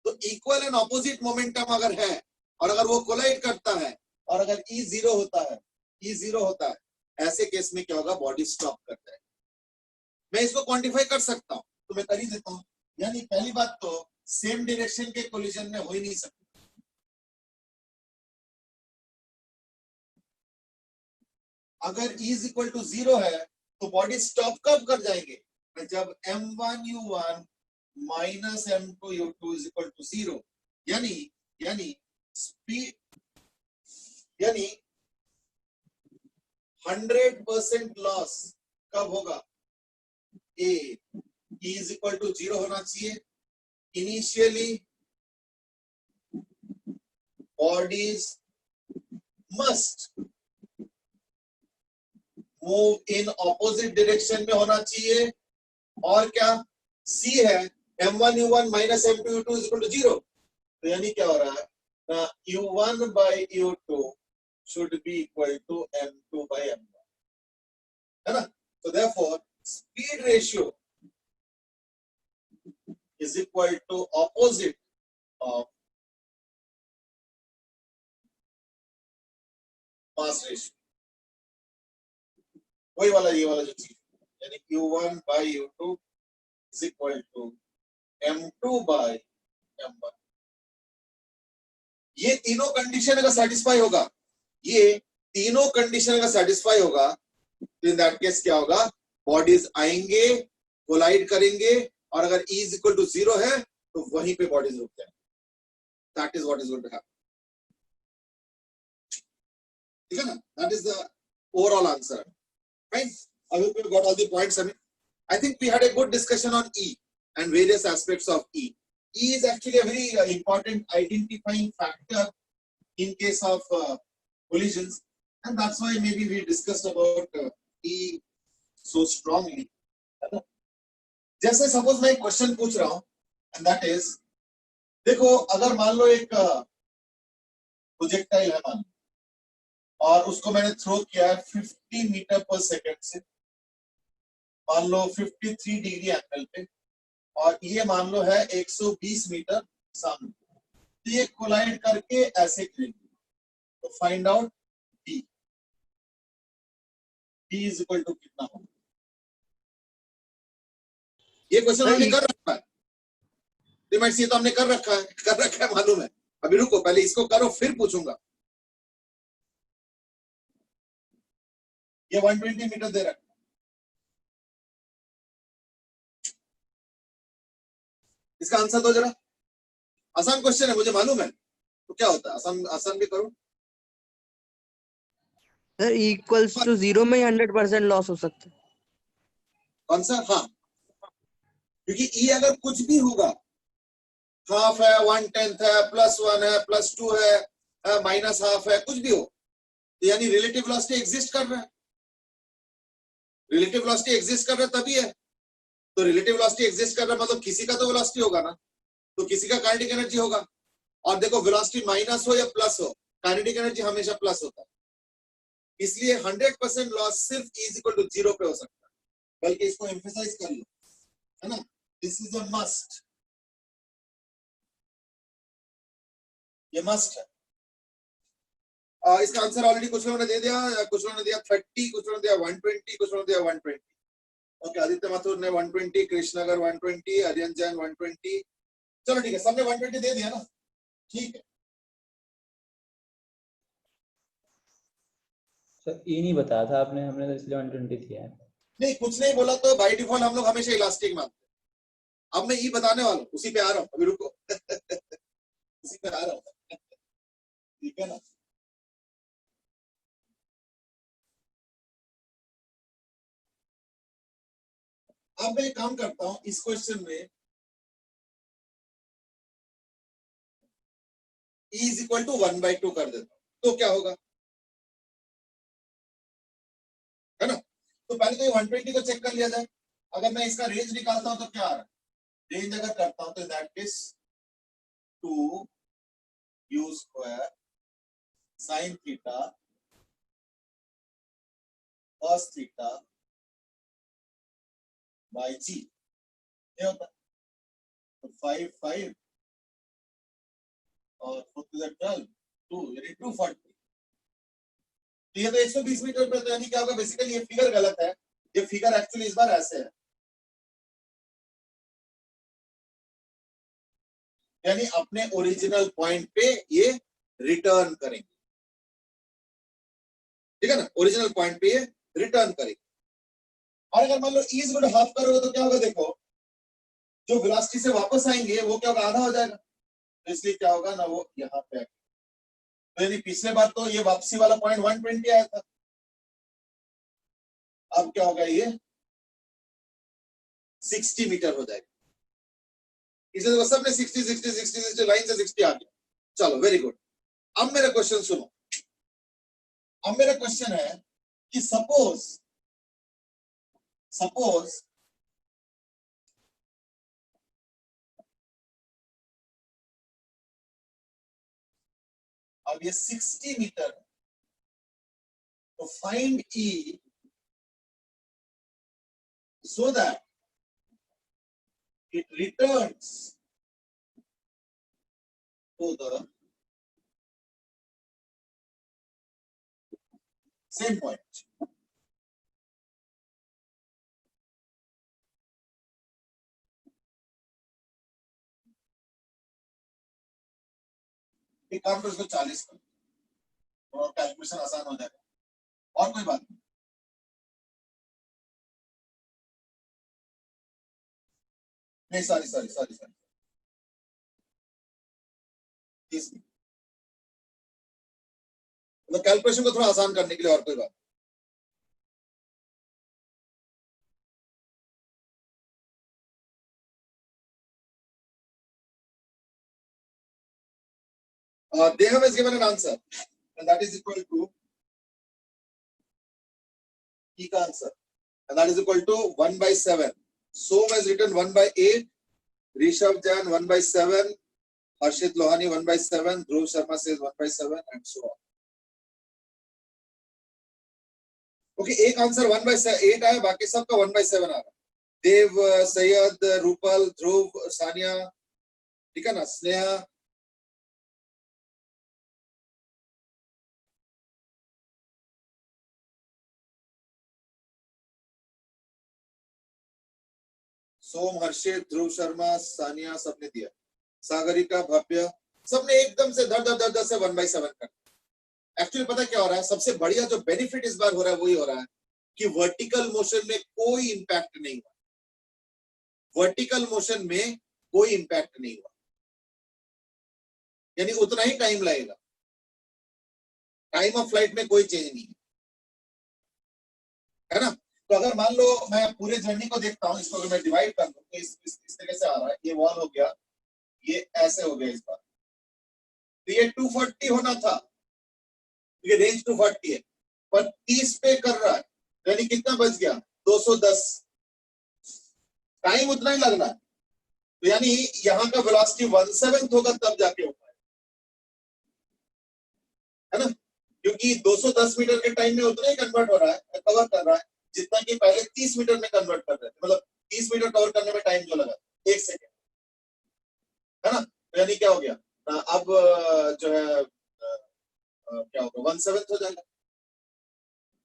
तो equal and opposite momentum अगर है और अगर वो collide करता है और अगर E 0 होता है, ऐसे केस में क्या होगा, बॉडी स्टॉप कर जाएगा। मैं इसको क्वांटिफाई कर सकता हूं, तो मैं कर ही देता हूं। यानी पहली बात तो सेम डायरेक्शन के कोलिजन में हो ही नहीं सकता। अगर E इज इक्वल टू 0 है तो बॉडी स्टॉप कब कर जाएंगे, जब m1u1 minus m2u2 is equal to 0। यानी स्पीड, यानी 100% लॉस कब होगा, ए E इज इक्वल टू 0 होना चाहिए। Initially bodies must move in opposite direction में होना चाहिए। और क्या C है, m1u1 minus m2u2 is equal to 0। तो यानी क्या हो रहा है ना, u1 by u2 should be equal to m2 by m1, है ना। तो therefore speed ratio is equal to opposite of mass ratio, वही वाला ये वाला जो चीज, यानी u1 by u2 is equal to m2 by m1। ये तीनों कंडीशन अगर सेटिस्फाई होगा, ये तीनों कंडीशन अगर सेटिस्फाई होगा, तो इन दैट केस क्या होगा, बॉडीज आएंगे, कोलाइड करेंगे, और अगर E इज इक्वल टू 0 है तो वहीं पे बॉडीज रुक जाएंगे। That is what is going to happen. ठीक है ना, that is the overall answer. Fine, I hope you got all the points. I think we had a good discussion on E and various aspects of E. E is actually a very important identifying factor in case of collisions, and that's why maybe we discussed about E so strongly. जैसे suppose मैं एक question पूछ रहा हूं, and that is, देखो अगर मान लो एक प्रोजेक्टाइल है मान लो, और उसको मैंने थ्रो किया है 50 मीटर पर सेकेंड से, मान लो 53 डिग्री एंगल पे, और ये मान लो है 120 मीटर सामने, तो ये कोलाइड करके ऐसे गिरेंगे। तो find out D। D is equal to कितना होगा, ये क्वेश्चन हमने कर रखा है। ये तो हमने कर रखा है मालूम है। अभी रुको, पहले इसको करो फिर पूछूंगा। ये 120 मीटर दे रखा है। इसका आंसर दो जरा, आसान क्वेश्चन है मुझे मालूम है, तो क्या होता है, आसान आसान भी करो। सर इक्वल्स टू 0 में ही 100% लॉस हो सकता है। कौन सा, हाँ, क्योंकि E अगर कुछ भी होगा, हाफ है, 1/10 है, +1 है, +2 है, माइनस हाफ है, कुछ भी हो, तो यानी रिलेटिव वेलोसिटी एग्जिस्ट कर रहा है। रिलेटिव वेलोसिटी एग्जिस्ट कर रहा है तभी है। तो रिलेटिव वेलोसिटी एग्जिस्ट कर रहा है मतलब किसी का तो वेलोसिटी होगा ना, तो किसी का काइनेटिक एनर्जी होगा। और देखो वेलोसिटी माइनस हो या प्लस हो, काइनेटिक एनर्जी हमेशा प्लस होता है। इसलिए 100% लॉस सिर्फ E इज इक्वल टू 0 पे हो सकता है। बल्कि इसको एम्फसाइज कर लो, है ना, दिस इज अ मस्ट, ये मस्ट है। इसका आंसर ऑलरेडी कुछ लोगों ने दे दिया, कुछ लोगों ने दिया 30, कुछ लोगों ने दिया 120, कुछ लोगों ने दिया 120। ओके, आदित्य माथुर ने 120, कृष्णनगर 120, अरियन जैन 120। चलो ठीक है, सबने 120 दे दिया ना, ठीक है। सर E नहीं बताया था आपने, हमने तो इसलिए 120 दिया है। नहीं, कुछ नहीं बोला तो बाय डिफॉल्ट हम लोग हमेशा इलास्टिक मानते हैं। अब मैं E बताने वाला हूँ, उसी पे आ रहा हूँ, अभी रुको उसी पे आ रहा हूँ, ठीक है ना। अब मैं एक काम करता हूं, इस क्वेश्चन में E इज इक्वल टू 1/2 कर देता हूं, तो क्या होगा, है ना। तो पहले तो ये 120 को चेक कर लिया जाए। अगर मैं इसका रेंज निकालता हूं तो क्या आ रहा है, रेंज अगर करता हूं तो that is 2u² sin theta cos theta by g, ये होता है। तो 5 5 और 4 to the 12 2, यानी 240। तो ये तो 120 मीटर पे, तो यानी क्या होगा, बेसिकली ये फिगर गलत है, ये फिगर एक्चुअली इस बार ऐसे है, यानी अपने ओरिजिनल पॉइंट पे ये रिटर्न करेंगे, ठीक है ना, ओरिजिनल पॉइंट पे ये रिटर्न करेंगे। और अगर मान लो e is equal to half करोगे तो क्या होगा, देखो जो वेलोसिटी से वापस आएंगे वो क्या होगा, आधा हो जाएगा, तो इसलिए क्या होगा ना, वो यहाँ पे आएगा। तो यानी पिछले बार तो ये वापसी वाला पॉइंट 120 आया था, अब क्या होगा, ये 60 मीटर हो जाएगा। इसलिए सबने 60 60 60 60 लाइन से 60 आ गया। चलो वेरी गुड। अब मेरा क्वेश्चन सुनो, अब मेरा क्वेश्चन है कि सपोज अब ये 60 मीटर है, तो find E so that it returns to the same point. एक काम करो, इसको 40 कर, और कैलकुलेशन आसान हो जाएगा, और कोई बात नहीं। नहीं सॉरी, तो कैलकुलेशन को थोड़ा आसान करने के लिए, और कोई बात they have given an answer and that is equal to E का answer and that is equal to 1/7. Som has written 1/8, Rishabh Jain 1/7, Harshit Lohani 1/7, Dhruv Sharma says 1/7 and so on. Okay, एक answer 1/8 आया, बाकी सबका 1/7 आ रहा है। देव, सैयद, रूपल, ध्रुव, सानिया, ठीक है ना, स्नेहा, सोम, हर्षित, ध्रुव शर्मा, सानिया, सबने दिया, सागरिका, भव्य, सबने एकदम से धड़ से 1/7 कर। एक्चुअली पता क्या हो रहा है, सबसे बढ़िया जो बेनिफिट इस बार हो रहा है वही हो रहा है कि वर्टिकल मोशन में कोई इंपैक्ट नहीं हुआ, वर्टिकल मोशन में कोई इंपैक्ट नहीं हुआ, यानी उतना ही टाइम लगेगा, टाइम ऑफ फ्लाइट में कोई चेंज नहीं है ना। तो अगर मान लो मैं पूरे जर्नी को देखता हूं, इसको अगर मैं डिवाइड कर दूं तो इस तरह से आ रहा है, ये वॉल हो गया, ये ऐसे हो गया इस बार, तो ये 240 होना था, ये रेंज 240 है, पर 30 पे कर रहा है, यानी कितना बच गया, 210, टाइम उतना ही लगना है, तो यानी यहाँ का वेलोसिटी 1/7 होगा तब जाके होगा, है ना, क्योंकि 210 मीटर के टाइम में उतना ही कन्वर्ट हो रहा है, कवर कर रहा है जितना कि पहले 30 मीटर में कन्वर्ट कर रहे थे, मतलब 30 मीटर कवर करने में टाइम जो लगा 1 सेकेंड, है ना, तो यानी क्या हो गया, अब जो है क्या होगा, 1/7 हो जाएगा,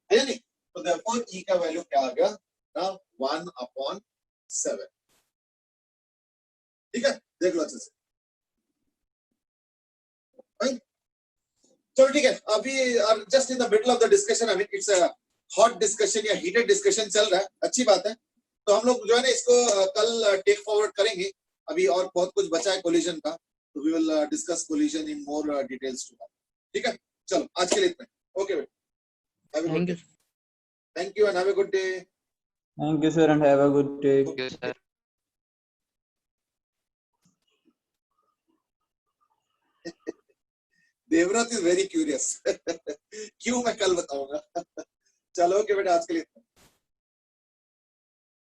है नहीं, तो देयरफॉर ई का वैल्यू क्या आ गया ना, 1/7, ठीक है, देख लो अच्छे से, चलो ठीक है। अभी just in the middle of the discussion, I mean it's a hot discussion या हीटेड डिस्कशन चल रहा है, अच्छी बात है, तो हम लोग जो है ना इसको कल टेक फॉरवर्ड करेंगे, अभी और बहुत कुछ बचा है कोलिजन का, तो we will discuss collision in more details too, ठीक है, चलो आज के लिए इतना, ओके बेटा, have a good day, thank you and have a good day, thank you sir and have a good day. Thank you, sir. Devraj is very curious क्यों, मैं कल बताऊंगा चलो ओके बेटा, आज के लिए